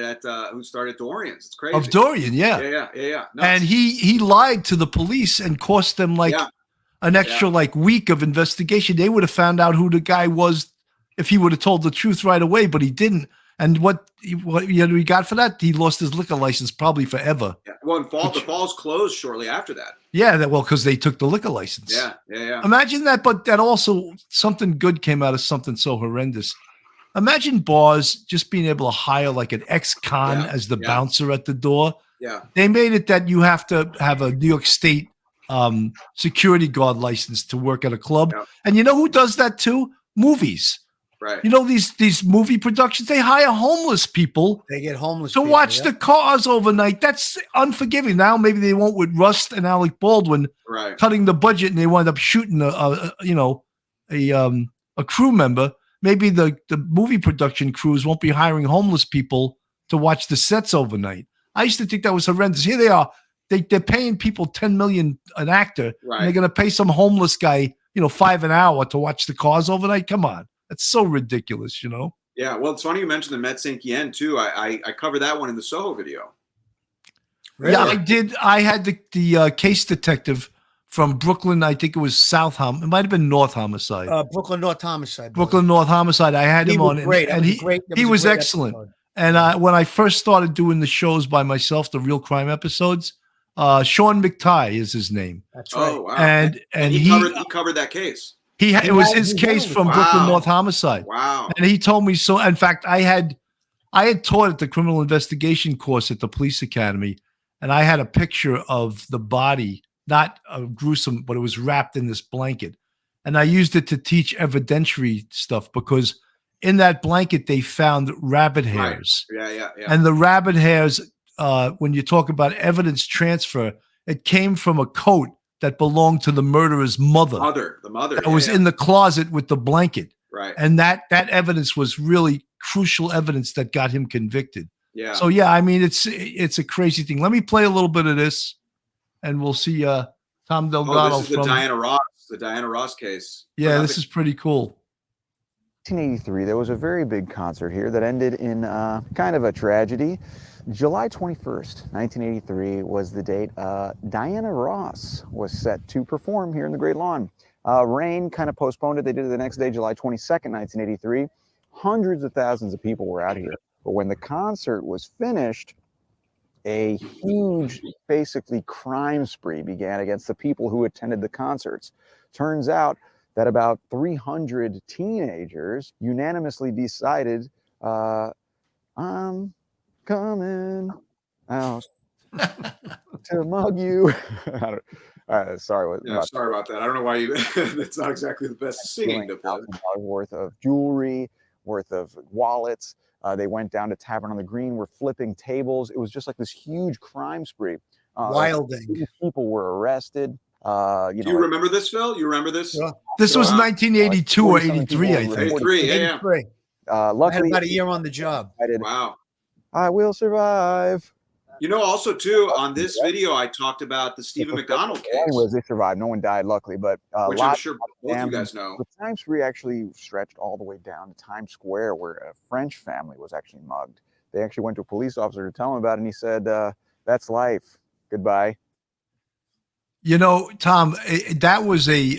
Speaker 3: who started Dorian's. It's crazy.
Speaker 1: Of Dorian,
Speaker 3: yeah. Nuts.
Speaker 1: And he lied to the police and cost them an extra week of investigation. They would have found out who the guy was if he would have told the truth right away, but he didn't. And what he got for that? He lost his liquor license probably forever.
Speaker 3: Yeah. Well, the Falls closed shortly after that.
Speaker 1: Yeah, because they took the liquor license.
Speaker 3: Yeah.
Speaker 1: Imagine that, but that also something good came out of something so horrendous. Imagine bars just being able to hire an ex-con as the bouncer at the door.
Speaker 3: Yeah.
Speaker 1: They made it that you have to have a New York State security guard license to work at a club. Yeah. And you know who does that too? Movies.
Speaker 3: Right.
Speaker 1: You know, these movie productions, they hire homeless people.
Speaker 2: They get homeless
Speaker 1: to
Speaker 2: people,
Speaker 1: watch the cars overnight. That's unforgiving. Now maybe they won't with Rust and Alec Baldwin cutting the budget, and they wind up shooting a crew member. Maybe the movie production crews won't be hiring homeless people to watch the sets overnight. I used to think that was horrendous. Here they are. They're paying people $10 million an actor. Right. And they're going to pay some homeless guy, $5 an hour to watch the cars overnight. Come on. That's so ridiculous,
Speaker 3: Yeah, well, it's funny you mentioned the Met Saint-Yen too. I covered that one in the Soho video.
Speaker 1: Really? Yeah, I did. I had the case detective from Brooklyn. I think it was South It might have been North Homicide.
Speaker 2: Brooklyn North Homicide.
Speaker 1: Brooklyn North Homicide. I had him on,
Speaker 2: great.
Speaker 1: And he was excellent. Episode. And when I first started doing the shows by myself, the real crime episodes, Sean McTighe is his name.
Speaker 2: That's right.
Speaker 3: Oh, wow.
Speaker 1: And he
Speaker 3: covered that case.
Speaker 1: It was his case from Brooklyn North Homicide.
Speaker 3: Wow.
Speaker 1: And he told me so. In fact, I had taught at the criminal investigation course at the police academy, and I had a picture of the body, not gruesome, but it was wrapped in this blanket. And I used it to teach evidentiary stuff because in that blanket, they found rabbit hairs.
Speaker 3: Right. Yeah.
Speaker 1: And the rabbit hairs, when you talk about evidence transfer, it came from a coat that belonged to the murderer's mother.
Speaker 3: The mother.
Speaker 1: That was in the closet with the blanket.
Speaker 3: Right.
Speaker 1: And that evidence was really crucial evidence that got him convicted.
Speaker 3: Yeah.
Speaker 1: So I mean, it's a crazy thing. Let me play a little bit of this, and we'll see Tom Delgado.
Speaker 3: This is the Diana Ross case.
Speaker 1: Yeah, this is pretty cool.
Speaker 5: 1983, there was a very big concert here that ended in kind of a tragedy. July 21st, 1983 was the date Diana Ross was set to perform here in the Great Lawn. Rain kind of postponed it. They did it the next day, July 22nd, 1983. Hundreds of thousands of people were out here. But when the concert was finished, a huge, basically, crime spree began against the people who attended the concerts. Turns out that about 300 teenagers unanimously decided, I'm coming out to mug you. Sorry.
Speaker 3: Yeah, sorry about that. I don't know why you. That's not exactly the best singing to play.
Speaker 5: Worth of jewelry, worth of wallets. They went down to Tavern on the Green, were flipping tables. It was just like this huge crime spree.
Speaker 2: Wilding.
Speaker 5: People were arrested.
Speaker 3: Do you remember this, Phil? You remember this?
Speaker 2: Yeah.
Speaker 1: This was 1982 or 83, I think.
Speaker 3: 83, yeah.
Speaker 2: 83.
Speaker 5: Luckily,
Speaker 2: I had about a year on the job.
Speaker 3: Wow.
Speaker 5: I will survive.
Speaker 3: You know, also too, on this video, I talked about the Stephen Mcdonald case.
Speaker 5: Anyways, they survived. No one died, luckily, but
Speaker 3: which I'm sure both of you guys know.
Speaker 5: The crime spree actually stretched all the way down to Times Square, where a French family was actually mugged. They actually went to a police officer to tell him about it, and he said, "That's life. Goodbye."
Speaker 1: You know, Tom, that was a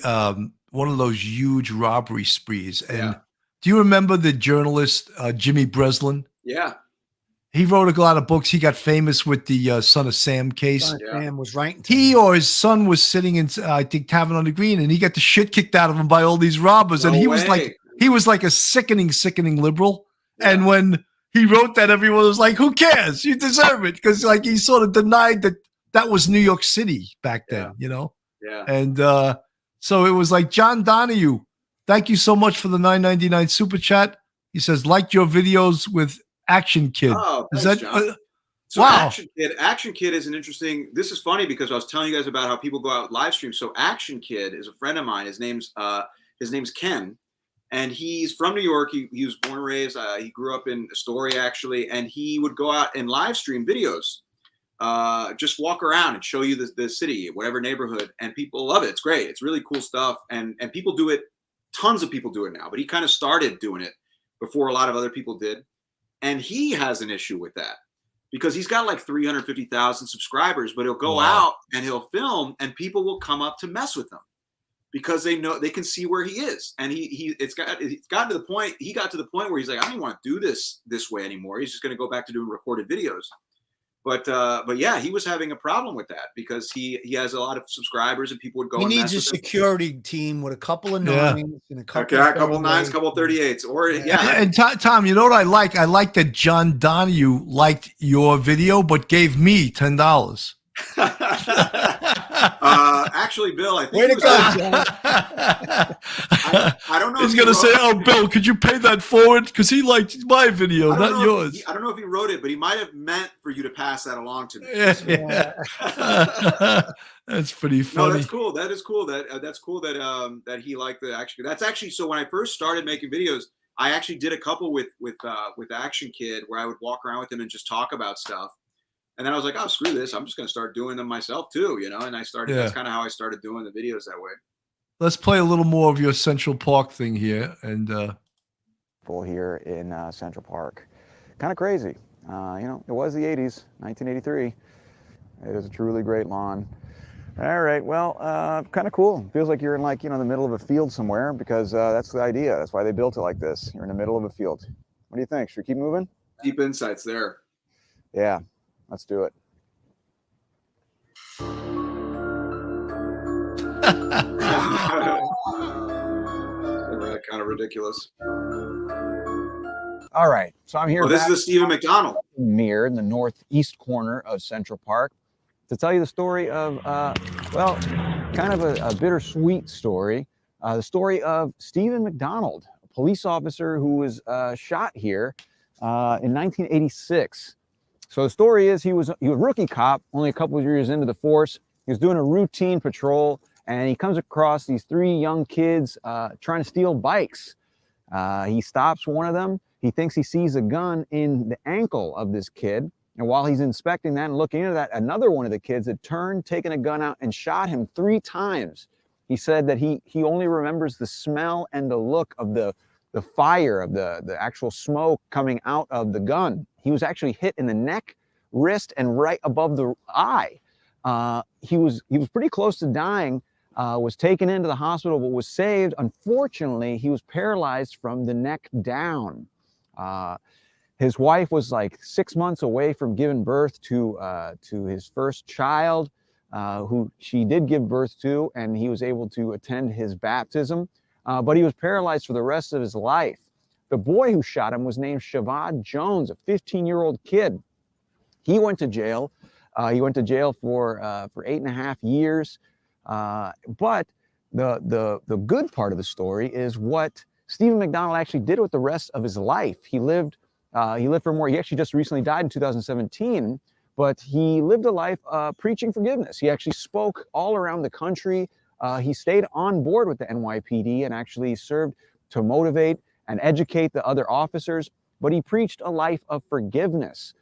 Speaker 1: one of those huge robbery sprees. And do you remember the journalist Jimmy Breslin?
Speaker 3: Yeah.
Speaker 1: He wrote a lot of books. He got famous with the Son of Sam case.
Speaker 2: Son of Sam was right.
Speaker 1: He or his son was sitting in, I think, Tavern on the Green, and he got the shit kicked out of him by all these robbers. And he was like a sickening liberal. Yeah. And when he wrote that, everyone was like, "Who cares? You deserve it," because like he sort of denied that was New York City back then, you know.
Speaker 3: Yeah.
Speaker 1: And so it was like John Donahue. Thank you so much for the $9.99 super chat. He says, "Liked your videos with Action Kid."
Speaker 3: Oh,
Speaker 1: is
Speaker 3: thanks,
Speaker 1: that
Speaker 3: John. So
Speaker 1: wow?
Speaker 3: Action Kid is an interesting. This is funny because I was telling you guys about how people go out live stream. So Action Kid is a friend of mine. His name's Ken, and he's from New York. He was born and raised. He grew up in Astoria actually, and he would go out and live stream videos. Just walk around and show you the city, whatever neighborhood, and people love it. It's great. It's really cool stuff, and people do it. Tons of people do it now, but he kind of started doing it before a lot of other people did. And he has an issue with that because he's got like 350,000 subscribers, but he'll go out and he'll film and people will come up to mess with him because they know they can see where he is. And it's gotten to the point, he got to the point where he's like, I don't even want to do this way anymore. He's just going to go back to doing recorded videos. But yeah, he was having a problem with that because he has a lot of subscribers and people would go.
Speaker 2: He
Speaker 3: and
Speaker 2: needs
Speaker 3: mess
Speaker 2: a
Speaker 3: with
Speaker 2: security team with a couple of nines and a couple.
Speaker 3: Okay, a couple nines, couple 38s, or
Speaker 1: And Tom, you know what I like? I like that John Donahue liked your video, but gave me $10.
Speaker 3: Actually, Bill, I think
Speaker 2: way to go, John.
Speaker 3: I don't know.
Speaker 1: He's gonna say, "Oh, Bill, could you pay that forward?" Because he liked my video, not yours.
Speaker 3: I don't know if he wrote it, but he might have meant for you to pass that along to me.
Speaker 1: Yeah. That's pretty funny.
Speaker 3: No, that's cool. That is cool. That's cool that he liked the Action Kid. That's actually so. When I first started making videos, I actually did a couple with Action Kid where I would walk around with him and just talk about stuff. And then I was like, oh, screw this. I'm just going to start doing them myself too, you know? And that's kind of how I started doing the videos that way.
Speaker 1: Let's play a little more of your Central Park thing here. And
Speaker 5: here in Central Park. Kind of crazy. You know, it was the 80s, 1983. It is a truly great lawn. All right, well, kind of cool. Feels like you're in like, you know, the middle of a field somewhere because that's the idea. That's why they built it like this. You're in the middle of a field. What do you think? Should we keep moving?
Speaker 3: Deep insights there.
Speaker 5: Yeah. Let's do it.
Speaker 3: Kind of ridiculous.
Speaker 5: All right, so I'm here.
Speaker 3: Oh, this is the Stephen Mcdonald
Speaker 5: Mirror in the northeast corner of Central Park to tell you the story of, well, kind of a bittersweet story. The story of Stephen Mcdonald, a police officer who was shot here in 1986. So the story is he was a rookie cop, only a couple of years into the force. He was doing a routine patrol, and he comes across these three young kids trying to steal bikes. He stops one of them. He thinks he sees a gun in the ankle of this kid. And while he's inspecting that and looking into that, another one of the kids had turned, taken a gun out, and shot him 3 times. He said that he only remembers the smell and the look of the the fire of the actual smoke coming out of the gun. He was actually hit in the neck, wrist, and right above the eye. He was pretty close to dying. Was taken into the hospital, but was saved. Unfortunately, he was paralyzed from the neck down. His wife was like 6 months away from giving birth to his first child, who she did give birth to, and he was able to attend his baptism, but he was paralyzed for the rest of his life. The boy who shot him was named Shavod Jones, a 15-year-old kid. He went to jail. He went to jail for 8.5 years. But the good part of the story is what Stephen Mcdonald actually did with the rest of his life. He lived for more. He actually just recently died in 2017, but he lived a life preaching forgiveness. He actually spoke all around the country. He stayed on board with the NYPD and actually served to motivate and educate the other officers, but he preached a life of forgiveness.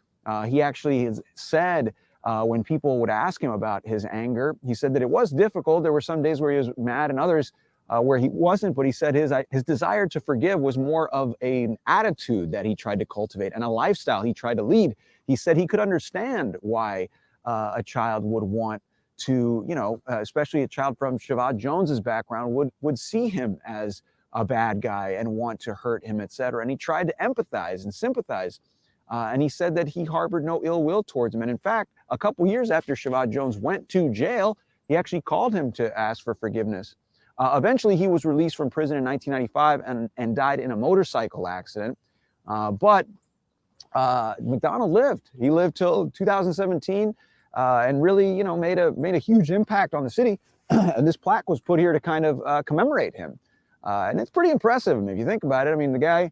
Speaker 5: He actually has said, when people would ask him about his anger, he said that it was difficult. There were some days where he was mad and others where he wasn't, but he said his desire to forgive was more of an attitude that he tried to cultivate and a lifestyle he tried to lead. He said he could understand why a child would want to, especially a child from Shavod Jones's background would see him as a bad guy and want to hurt him, etc. And he tried to empathize and sympathize. And he said that he harbored no ill will towards him. And in fact, a couple years after Shavod Jones went to jail, he actually called him to ask for forgiveness. Eventually, he was released from prison in 1995 and died in a motorcycle accident. But McDonald lived. He lived till 2017 and really, made a huge impact on the city. And this plaque was put here to kind of commemorate him. And it's pretty impressive. I mean, if you think about it, I mean, the guy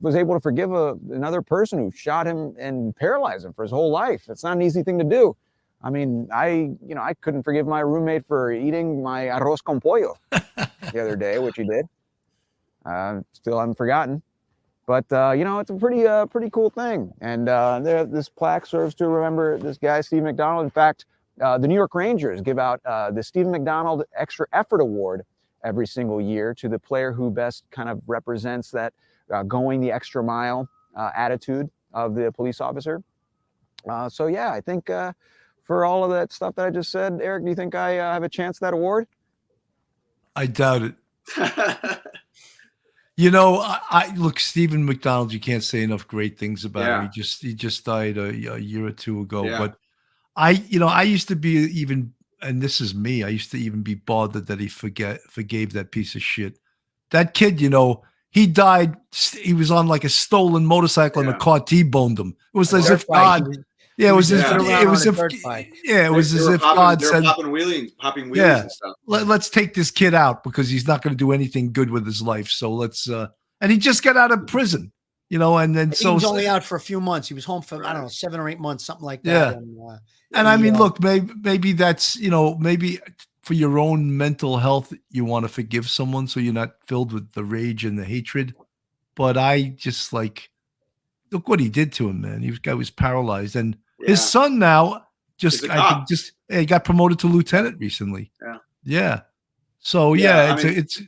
Speaker 5: was able to forgive another person who shot him and paralyzed him for his whole life. It's not an easy thing to do. I mean, I couldn't forgive my roommate for eating my arroz con pollo the other day, which he did. Still haven't forgotten. But, it's a pretty cool thing. And this plaque serves to remember this guy, Steve McDonald. In fact, the New York Rangers give out the Stephen McDonald Extra Effort Award every single year to the player who best kind of represents that going the extra mile attitude of the police officer. So yeah, I think for all of that stuff that I just said, Eric, do you think I have a chance at that award?
Speaker 1: I doubt it. I look, Stephen McDonald, you can't say enough great things about him. He just died a year or two ago. Yeah. But I used to be even, and this is me, I used to even be bothered that he forgave that piece of shit. That kid, he died. He was on like a stolen motorcycle and a car T-boned him. It was as if God. It was as if God said,
Speaker 3: popping wheelies and stuff.
Speaker 1: Let's take this kid out because he's not going to do anything good with his life. So let's. And he just got out of prison, and then
Speaker 2: he was only out for a few months. He was home for 7 or 8 months, something like that.
Speaker 1: Yeah. And I mean, look, maybe that's maybe for your own mental health, you want to forgive someone so you're not filled with the rage and the hatred. But I just look what he did to him, man. He was paralyzed, and his son now he got promoted to lieutenant recently. Yeah. So it's.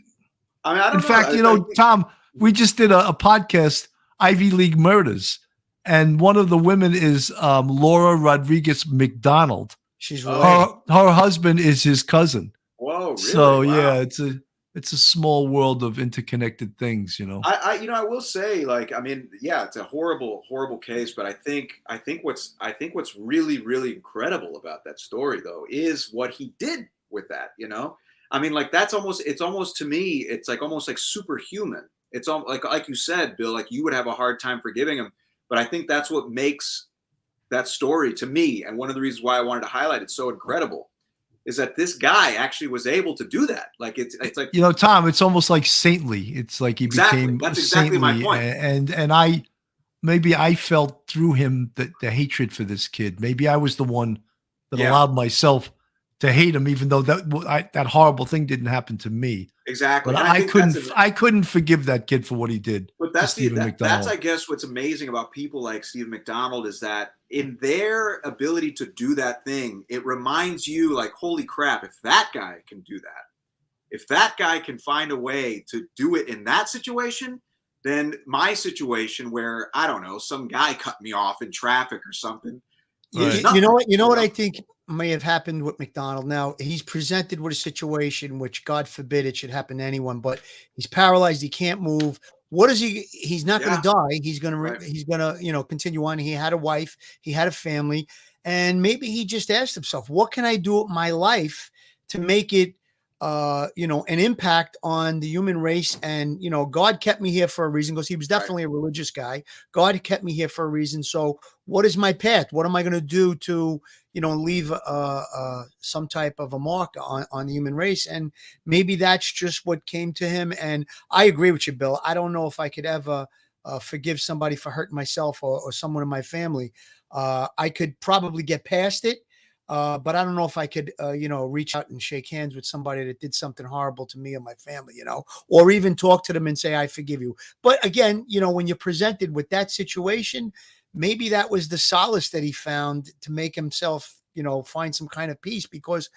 Speaker 1: I mean, I don't know. In fact, Tom, we just did a podcast, Ivy League Murders, and one of the women is Laura Rodriguez McDonald.
Speaker 2: She's
Speaker 1: her husband is his cousin.
Speaker 3: Whoa! Really?
Speaker 1: So wow. It's a small world of interconnected things,
Speaker 3: I will say, it's a horrible, horrible case, but I think what's really, really incredible about that story though is what he did with that. I mean, it's almost to me, it's almost like superhuman. It's all like you said, Bill, you would have a hard time forgiving him, but I think that's what makes that story to me, and one of the reasons why I wanted to highlight it so incredible, is that this guy actually was able to do that. It's like
Speaker 1: Tom, it's almost like saintly. It's like he became
Speaker 3: that's exactly
Speaker 1: saintly,
Speaker 3: my point.
Speaker 1: And I felt through him the hatred for this kid. Maybe I was the one that allowed myself to hate him, even though that horrible thing didn't happen to me.
Speaker 3: Exactly.
Speaker 1: But I couldn't forgive that kid for what he did.
Speaker 3: But that's I guess what's amazing about people like Steve McDonald is that in their ability to do that thing, it reminds you holy crap, if that guy can do that, If that guy can find a way to do it in that situation, then my situation where, I don't know, some guy cut me off in traffic or something.
Speaker 1: Right.
Speaker 2: You know what? You know what I think may have happened with Mcdonald. Now he's presented with a situation which, God forbid, it should happen to anyone. But he's paralyzed. He can't move. What is he? He's not going to die. He's going to. He's going to. Continue on. He had a wife. He had a family, and maybe he just asked himself, "What can I do with my life to make it?" An impact on the human race. And, God kept me here for a reason, because he was definitely a religious guy. God kept me here for a reason. So what is my path? What am I going to do to, leave some type of a mark on the human race? And maybe that's just what came to him. And I agree with you, Bill. I don't know if I could ever forgive somebody for hurting myself or someone in my family. I could probably get past it. But I don't know if I could, reach out and shake hands with somebody that did something horrible to me and my family, or even talk to them and say, I forgive you. But again, when you're presented with that situation, maybe that was the solace that he found to make himself, find some kind of peace. Because,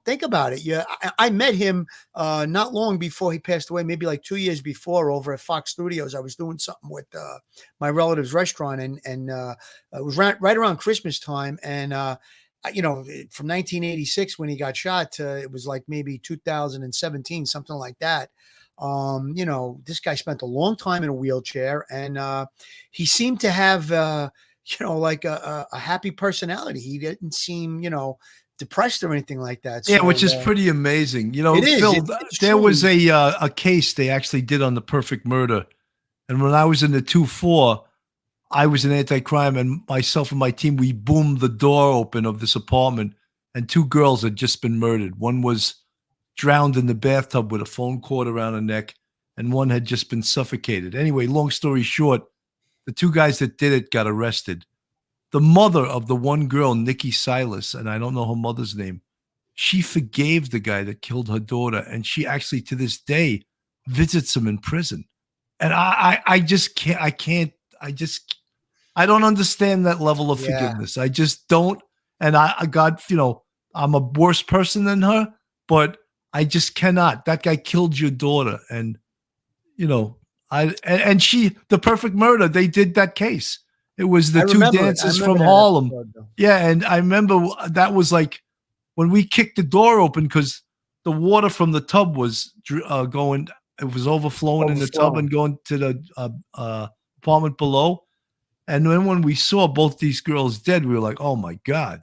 Speaker 2: think about it. Yeah, I met him not long before he passed away, maybe like 2 years before, over at Fox Studios. I was doing something with my relative's restaurant, and it was right around Christmas time. And, from 1986 when he got shot to, it was like maybe 2017, something like that. This guy spent a long time in a wheelchair, and he seemed to have, like a happy personality. He didn't seem, depressed or anything like that.
Speaker 1: Yeah,
Speaker 2: So,
Speaker 1: which is pretty amazing.
Speaker 2: it is.
Speaker 1: Phil,
Speaker 2: It's
Speaker 1: there was
Speaker 2: truly-
Speaker 1: a case they actually did on the perfect murder. And when I was in the 2-4, I was an anti-crime, and myself and my team, we boomed the door open of this apartment, and 2 girls had just been murdered. One was drowned in the bathtub with a phone cord around her neck, and one had just been suffocated. Anyway, long story short, the 2 guys that did it got arrested. The mother of the one girl, Nikki Silas, and I don't know her mother's name, she forgave the guy that killed her daughter, and she actually to this day visits him in prison. And I just can't. I don't understand that level of forgiveness. I just don't. And God, I'm a worse person than her, but I just cannot. That guy killed your daughter. And, and she, the perfect murder, they did that case. It was the 2 dancers from Harlem. Yeah. And I remember that was like when we kicked the door open, because the water from the tub was going, it was overflowing in the tub and going to the apartment below. And then when we saw both these girls dead, we were like, oh my God,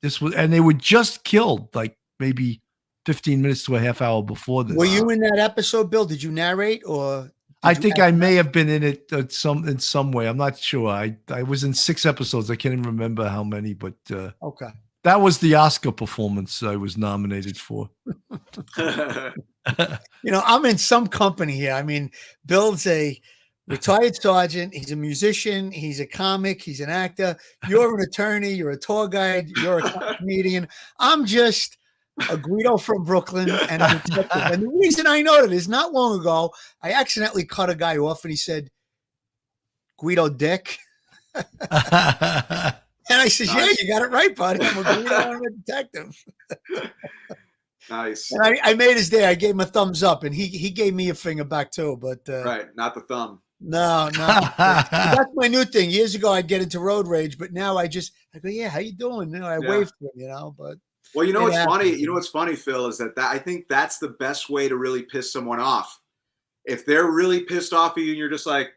Speaker 1: and they were just killed like maybe 15 minutes to a half hour before this.
Speaker 2: Were you in that episode, Bill? Did you narrate, or?
Speaker 1: I think I may have been in it in some way. I'm not sure. I was in 6 episodes. I can't even remember how many, but
Speaker 2: okay.
Speaker 1: That was the Oscar performance I was nominated for.
Speaker 2: I'm in some company here. I mean, Bill's a retired sergeant. He's a musician. He's a comic. He's an actor. You're an attorney. You're a tour guide. You're a comedian. I'm just a Guido from Brooklyn and a detective. And the reason I know that is not long ago, I accidentally cut a guy off and he said, Guido Dick. And I said, yeah, you got it right, buddy. I'm a Guido. I'm a detective.
Speaker 3: Nice.
Speaker 2: And I made his day. I gave him a thumbs up, and he gave me a finger back too. But
Speaker 3: right, not the thumb.
Speaker 2: No. That's my new thing. Years ago, I'd get into road rage, but now I go, yeah, how you doing? I wave to him, but.
Speaker 3: Well, what's funny? What's funny, Phil, is that I think that's the best way to really piss someone off. If they're really pissed off at you and you're just like,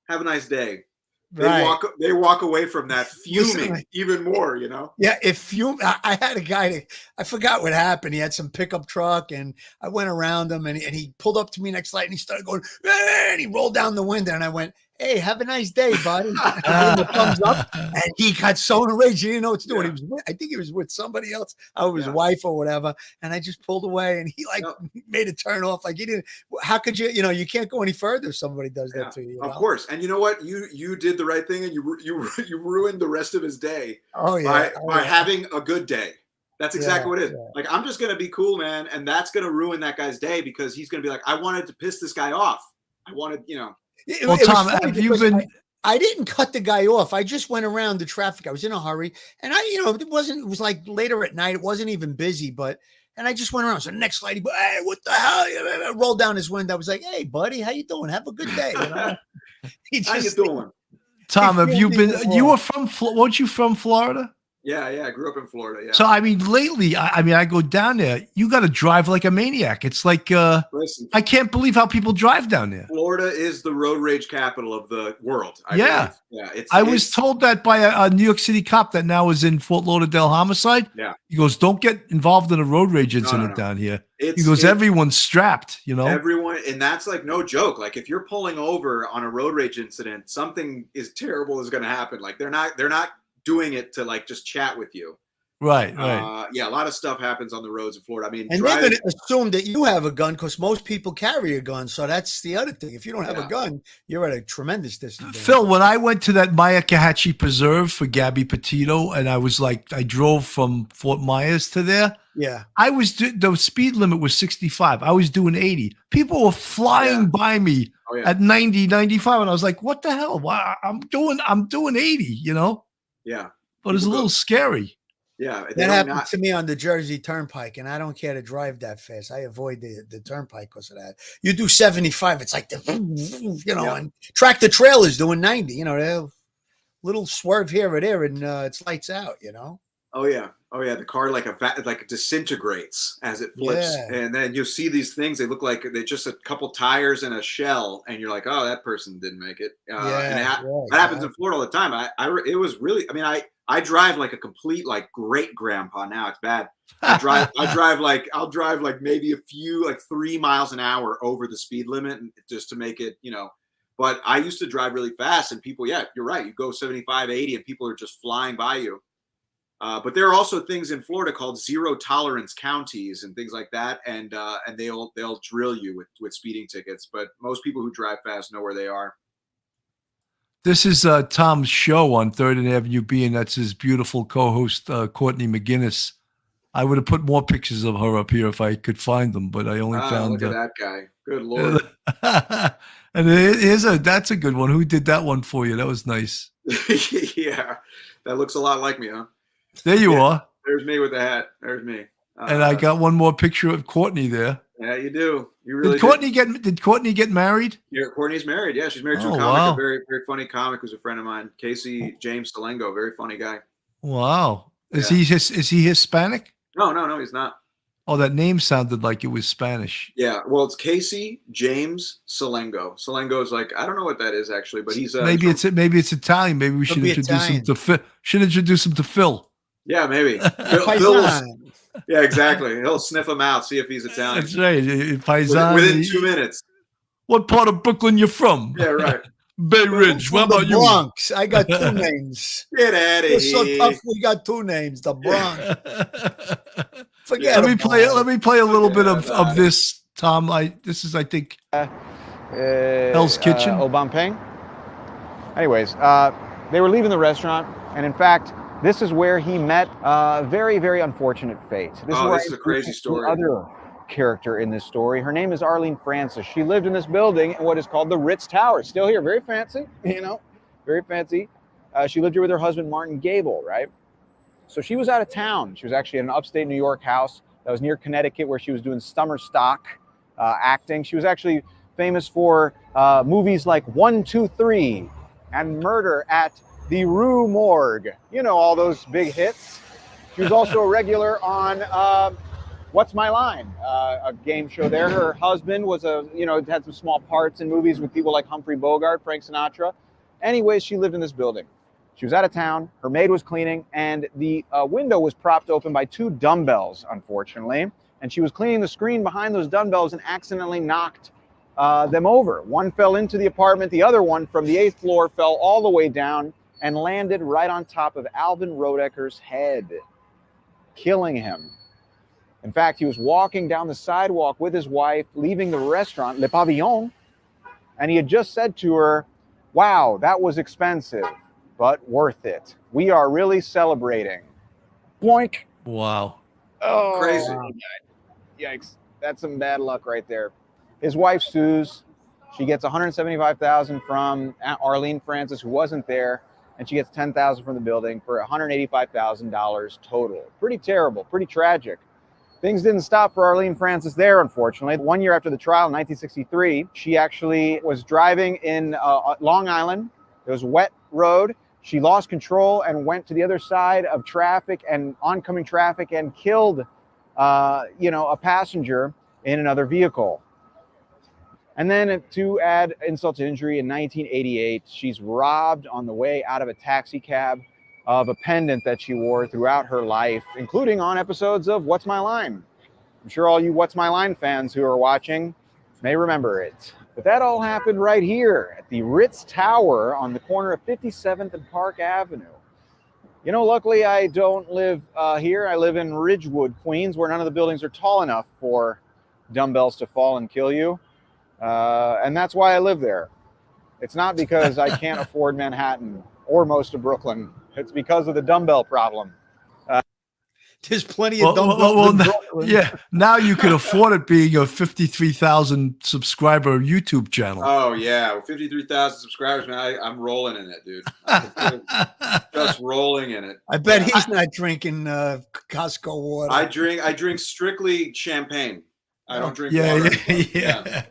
Speaker 3: have a nice day. They walk away from that fuming even more,
Speaker 2: Yeah, I had a guy I forgot what happened. He had some pickup truck, and I went around him, and he pulled up to me next light, and he started going, and he rolled down the window, and I went, hey, have a nice day, buddy. I gave him a thumbs up, and he got so enraged. He didn't know what to do. Yeah. I think he was with somebody else, his wife or whatever. And I just pulled away, and he made a turn off. Like he didn't. How could you? You can't go any further if somebody does that to you.
Speaker 3: Of course. And you know what? You did the right thing, and you ruined the rest of his day.
Speaker 2: Oh yeah.
Speaker 3: By having a good day. That's exactly what it is. Yeah. Like, I'm just gonna be cool, man, and that's gonna ruin that guy's day because he's gonna be like, I wanted to piss this guy off. I wanted,
Speaker 1: Well, Tom, have you been?
Speaker 2: I didn't cut the guy off. I just went around the traffic. I was in a hurry, and it was like later at night. It wasn't even busy, and I just went around. So the next lady, hey, what the hell? I rolled down his window. I was like, hey, buddy, how you doing? Have a good day.
Speaker 3: How you doing?
Speaker 1: Tom, have you been? You were weren't you from Florida?
Speaker 3: Yeah, I grew up in Florida. Yeah.
Speaker 1: So I mean, lately, I go down there. You got to drive like a maniac. It's like
Speaker 3: Listen,
Speaker 1: I can't believe how people drive down there.
Speaker 3: Florida is the road rage capital of the world.
Speaker 1: Yeah.
Speaker 3: Yeah.
Speaker 1: I was told that by a New York City cop that now is in Fort Lauderdale homicide.
Speaker 3: Yeah.
Speaker 1: He goes, don't get involved in a road rage incident down here. He goes, everyone's strapped,
Speaker 3: Everyone, and that's like no joke. Like if you're pulling over on a road rage incident, something is terrible is going to happen. Like they're not doing it to like just chat with you.
Speaker 1: Right.
Speaker 3: Yeah, a lot of stuff happens on the roads in Florida. I mean,
Speaker 2: and they're going to assume that you have a gun because most people carry a gun. So that's the other thing. If you don't have a gun, you're at a tremendous disadvantage.
Speaker 1: Phil, when I went to that Maya Kahatchee Preserve for Gabby Petito, and I drove from Fort Myers to there.
Speaker 2: Yeah,
Speaker 1: the speed limit was 65. I was doing 80. People were flying by me at 90, 95, and I was like, "What the hell? Why I'm doing 80?"
Speaker 3: Yeah,
Speaker 1: but it's a little scary.
Speaker 2: Yeah, that happened to me on the Jersey Turnpike, and I don't care to drive that fast. I avoid the turnpike because of that. You do 75, it's like and tractor trailers doing 90. They're little swerve here or there, and it's lights out.
Speaker 3: Oh yeah. The car like disintegrates as it flips, and then you see these things. They look like they're just a couple tires and a shell, and you're like, "Oh, that person didn't make it." That happens in Florida all the time. It was really. I mean, I drive like a complete like great grandpa now. It's bad. I'll drive like maybe a few like 3 miles an hour over the speed limit just to make it, But I used to drive really fast, and people, you're right. You go 75, 80, and people are just flying by you. But there are also things in Florida called zero tolerance counties and things like that, and they'll drill you with speeding tickets. But most people who drive fast know where they are.
Speaker 1: This is Tom's show on 3rd and Avenue B, and that's his beautiful co-host Courtney McGinnis. I would have put more pictures of her up here if I could find them, but I only found.
Speaker 3: Look at that guy! Good Lord!
Speaker 1: And that's a good one. Who did that one for you? That was nice.
Speaker 3: Yeah, that looks a lot like me, huh?
Speaker 1: There you are.
Speaker 3: There's me with the hat. There's me.
Speaker 1: And I got one more picture of Courtney there.
Speaker 3: Yeah, you do. You really
Speaker 1: did Courtney get married?
Speaker 3: Yeah, Courtney's married. Yeah, she's married to a comic, a very, very funny comic who's a friend of mine, Casey James Salengo, very funny guy.
Speaker 1: Wow. Is he Hispanic?
Speaker 3: No, he's not.
Speaker 1: Oh, that name sounded like it was Spanish.
Speaker 3: Yeah, well, it's Casey James Salengo. Salengo is like, I don't know what that is actually, but he's
Speaker 1: maybe it's Italian. Maybe we should introduce him to Phil. Should introduce him to Phil.
Speaker 3: Yeah, maybe. Phil yeah, exactly. He'll sniff him out, see if he's Italian.
Speaker 1: That's right. Paisan.
Speaker 3: Within 2 minutes.
Speaker 1: What part of Brooklyn you from?
Speaker 3: Yeah, right.
Speaker 1: Bay Ridge. What about you?
Speaker 2: Bronx. I got 2 names.
Speaker 3: Get out of here.
Speaker 2: So tough. We got 2 names. The Bronx. Forget.
Speaker 1: Let me play a little bit of this, Tom. This is, I think, Hell's Kitchen.
Speaker 5: Obampeng. Anyways, they were leaving the restaurant, and in fact, this is where he met a very, very unfortunate fate.
Speaker 3: This is a crazy story.
Speaker 5: Other character in this story. Her name is Arlene Francis. She lived in this building in what is called the Ritz Tower. Still here, very fancy, very fancy. She lived here with her husband, Martin Gable, right? So she was out of town. She was actually at an upstate New York house that was near Connecticut where she was doing summer stock acting. She was actually famous for movies like 1, 2, 3 and Murder at the Rue Morgue. All those big hits. She was also a regular on What's My Line, a game show there. Her husband was had some small parts in movies with people like Humphrey Bogart, Frank Sinatra. Anyways, she lived in this building. She was out of town. Her maid was cleaning, and the window was propped open by 2 dumbbells, unfortunately. And she was cleaning the screen behind those dumbbells and accidentally knocked them over. One fell into the apartment. The other one from the 8th floor fell all the way down and landed right on top of Alvin Rodecker's head, killing him. In fact, he was walking down the sidewalk with his wife, leaving the restaurant, Le Pavillon, and he had just said to her, "Wow, that was expensive, but worth it. We are really celebrating." Boink.
Speaker 1: Wow.
Speaker 5: Oh,
Speaker 3: crazy.
Speaker 5: Yikes. That's some bad luck right there. His wife sues. She gets $175,000 from Arlene Francis, who wasn't there, and she gets $10,000 from the building for $185,000 total. Pretty terrible, pretty tragic. Things didn't stop for Arlene Francis there, unfortunately. 1 year after the trial, in 1963, she actually was driving in Long Island. It was a wet road. She lost control and went to the other side of traffic and oncoming traffic and killed, a passenger in another vehicle. And then to add insult to injury, in 1988, she's robbed on the way out of a taxi cab of a pendant that she wore throughout her life, including on episodes of What's My Line. I'm sure all you What's My Line fans who are watching may remember it. But that all happened right here at the Ritz Tower on the corner of 57th and Park Avenue. You know, luckily I don't live here. I live in Ridgewood, Queens, where none of the buildings are tall enough for dumbbells to fall and kill you. And that's why I live there. It's not because I can't afford Manhattan or most of Brooklyn. It's because of the dumbbell problem.
Speaker 2: There's plenty of dumbbells in Brooklyn.
Speaker 1: Yeah, now you can afford it being a 53,000 subscriber YouTube channel.
Speaker 3: Oh yeah, well, 53,000 subscribers, man. I'm rolling in it, dude. I'm just rolling in it.
Speaker 2: I bet he's not drinking Costco water.
Speaker 3: I drink strictly champagne. I don't drink
Speaker 1: Yeah,
Speaker 3: water.
Speaker 1: yeah.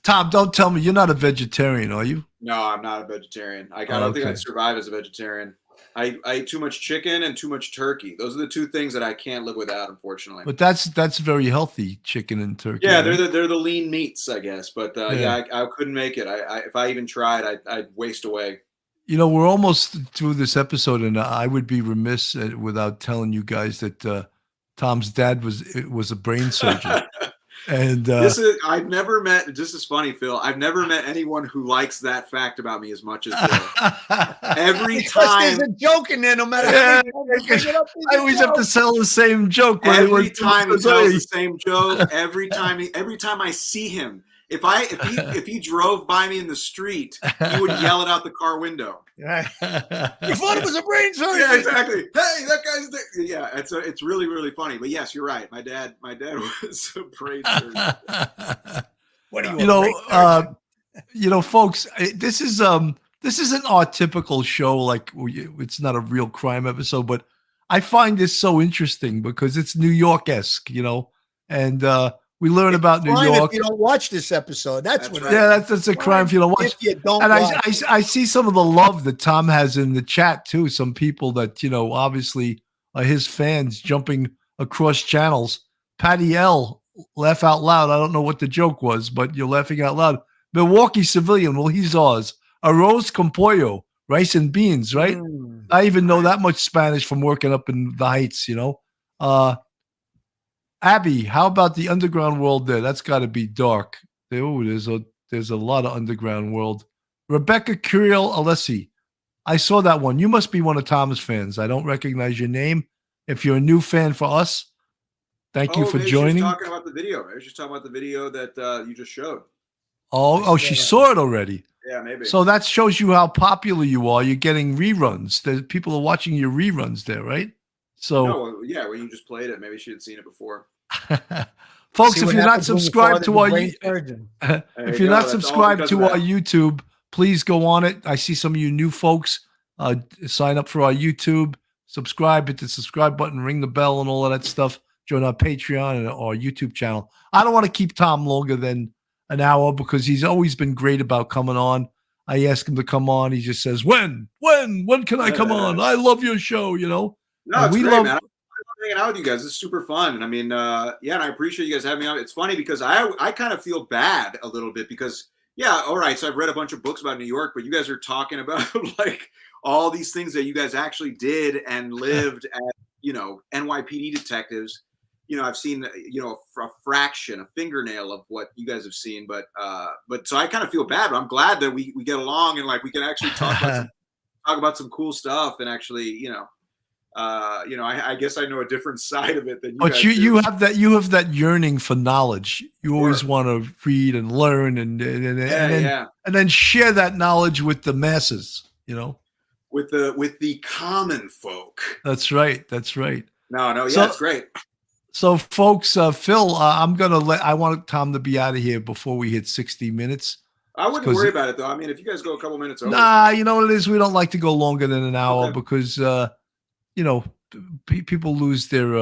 Speaker 1: Tom, don't tell me you're not a vegetarian, are you?
Speaker 3: No, I'm not a vegetarian. I don't think I'd survive as a vegetarian. I eat too much chicken and too much turkey. Those are the two things that I can't live without, unfortunately.
Speaker 1: But that's very healthy, chicken and turkey.
Speaker 3: Yeah,
Speaker 1: right?
Speaker 3: they're the lean meats, I guess. But I couldn't make it. If I even tried, I'd waste away.
Speaker 1: You know, we're almost through this episode, and I would be remiss without telling you guys that Tom's dad was a brain surgeon. And
Speaker 3: I've never met. This is funny, Phil. I've never met anyone who likes that fact about me as much as Phil. Every time,
Speaker 2: there's a joke in there, no matter
Speaker 1: Yeah,
Speaker 2: how many times you bring it up,
Speaker 1: I always have to tell the same joke.
Speaker 3: every time he tells the same joke. Every time I see him, if he drove by me in the street, he would yell it out the car window.
Speaker 2: You thought it was a brain surgery.
Speaker 3: Yeah, exactly. Hey, that guy's there. Yeah, it's really, really funny. But yes, you're right. My dad was a brain surgeon.
Speaker 2: What do you
Speaker 1: folks, this isn't our typical show. Like, it's not a real crime episode, but I find this so interesting because it's New York-esque, and we learn about New York.
Speaker 2: If you don't watch this episode, that's what.
Speaker 3: right.
Speaker 1: Yeah, that's a crime if you don't watch.
Speaker 2: If you don't
Speaker 1: And
Speaker 2: watch.
Speaker 1: I see some of the love that Tom has in the chat too. Some people that obviously are his fans jumping across channels. Patty L, laugh out loud. I don't know what the joke was, but you're laughing out loud. Milwaukee civilian. Well, he's ours. Arroz con pollo, rice and beans. Right. I even know that much Spanish from working up in the Heights. Abby, how about the underground world there? That's got to be dark. There's a lot of underground world. Rebecca Curiel Alessi, I saw that one. You must be one of Tom's fans. I don't recognize your name. If you're a new fan for us, thank you for joining.
Speaker 3: She's talking about the video. Maybe she's talking about the video that you just showed.
Speaker 1: She saw it already.
Speaker 3: Yeah, maybe.
Speaker 1: So that shows you how popular you are. You're getting reruns. People are watching your reruns there, right? So
Speaker 3: No, yeah, when you just played it, maybe she had seen it before.
Speaker 1: folks, if you're not subscribed to our YouTube, please go on it. I see some of you new folks sign up for our YouTube, subscribe, hit the subscribe button, ring the bell and all of that stuff. Join our Patreon and our YouTube channel. I don't want to keep Tom longer than an hour because he's always been great about coming on. I ask him to come on. He just says, when can I come on? I love your show,
Speaker 3: No, it's great, man. I love hanging out with you guys. It's super fun. And I mean, and I appreciate you guys having me on. It's funny because I kind of feel bad a little bit because, all right, so I've read a bunch of books about New York, but you guys are talking about like all these things that you guys actually did and lived as, NYPD detectives. I've seen, a fraction, a fingernail of what you guys have seen, but so I kind of feel bad, but I'm glad that we get along and like we can actually talk about some cool stuff and actually, I guess I know a different side of it than you.
Speaker 1: But
Speaker 3: guys
Speaker 1: you have that yearning for knowledge. You always want to read and learn and then share that knowledge with the masses.
Speaker 3: With the common folk.
Speaker 1: That's right.
Speaker 3: No, it's great.
Speaker 1: So, folks, Phil, I want Tom to be out of here before we hit 60 minutes.
Speaker 3: I wouldn't worry about it though. I mean, if you guys go a couple minutes over.
Speaker 1: Nah, you know what it is? We don't like to go longer than an hour because you know, people lose their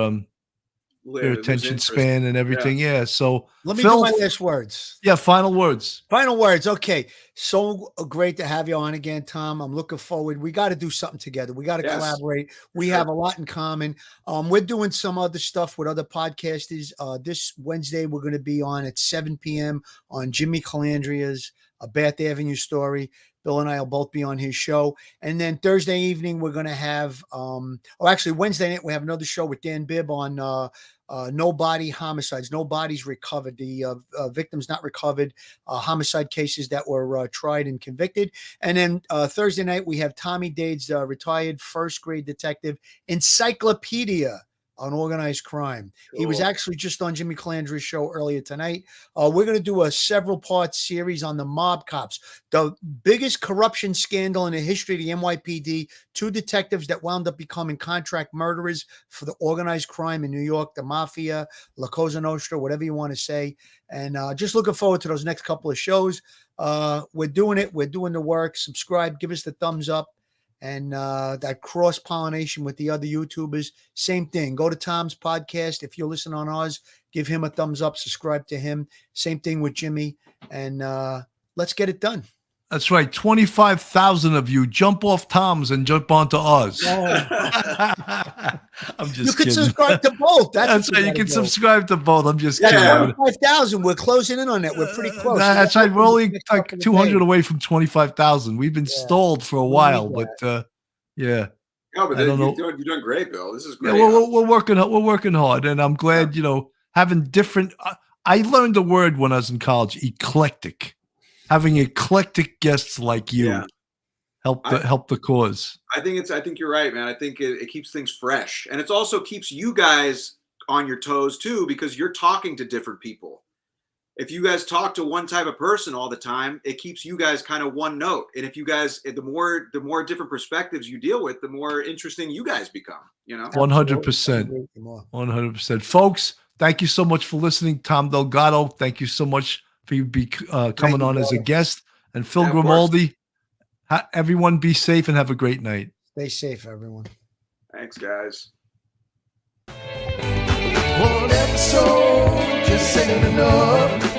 Speaker 1: attention span and everything. Yeah. So
Speaker 2: let me do my last words.
Speaker 1: Yeah, final words.
Speaker 2: Final words. Okay. So great to have you on again, Tom. I'm looking forward. We got to do something together. We got to collaborate. We have a lot in common. We're doing some other stuff with other podcasters. This Wednesday, we're going to be on at 7 p.m. on Jimmy Calandria's A Bath Avenue Story. Bill and I will both be on his show. And then Thursday evening, we're going to have, Wednesday night, we have another show with Dan Bibb on no body homicides. No bodies recovered. The victims not recovered, homicide cases that were tried and convicted. And then Thursday night, we have Tommy Dade's retired first grade detective encyclopedia on organized crime. Cool. He was actually just on Jimmy Calandria's show earlier tonight. We're going to do a several-part series on the mob cops, the biggest corruption scandal in the history of the NYPD. 2 detectives that wound up becoming contract murderers for the organized crime in New York, the mafia, La Cosa Nostra, whatever you want to say. And just looking forward to those next couple of shows. We're doing it. We're doing the work. Subscribe. Give us the thumbs up. And that cross-pollination with the other YouTubers, same thing. Go to Tom's podcast. If you're listening on ours, give him a thumbs up, subscribe to him. Same thing with Jimmy. And let's get it done.
Speaker 1: That's right. 25,000 of you jump off Tom's and jump onto ours.
Speaker 2: Oh.
Speaker 1: I'm just
Speaker 2: You can
Speaker 1: kidding.
Speaker 2: Subscribe to both.
Speaker 1: That's right. You can subscribe to both. I'm just kidding.
Speaker 2: 25,000. We're closing in on that. We're pretty close.
Speaker 1: That's right. We're only like 200 away from 25,000. We've been stalled for a while, but yeah.
Speaker 3: No, but you're doing great, Bill. This is great.
Speaker 1: Yeah, we're working hard, and I'm glad, having different. I learned the word when I was in college, eclectic. Having eclectic guests like you help the cause. I
Speaker 3: think you're right, man. I think it keeps things fresh, and it also keeps you guys on your toes too, because you're talking to different people. If you guys talk to one type of person all the time, it keeps you guys kind of one note. And if you guys, the more different perspectives you deal with, the more interesting you guys become.
Speaker 1: 100%, 100%, folks. Thank you so much for listening, Tom Delgado. Thank you so much for you coming on as a guest, and Phil Grimaldi. Everyone be safe and have a great night.
Speaker 2: Stay safe, everyone.
Speaker 3: Thanks, guys.
Speaker 4: One episode just ain't enough.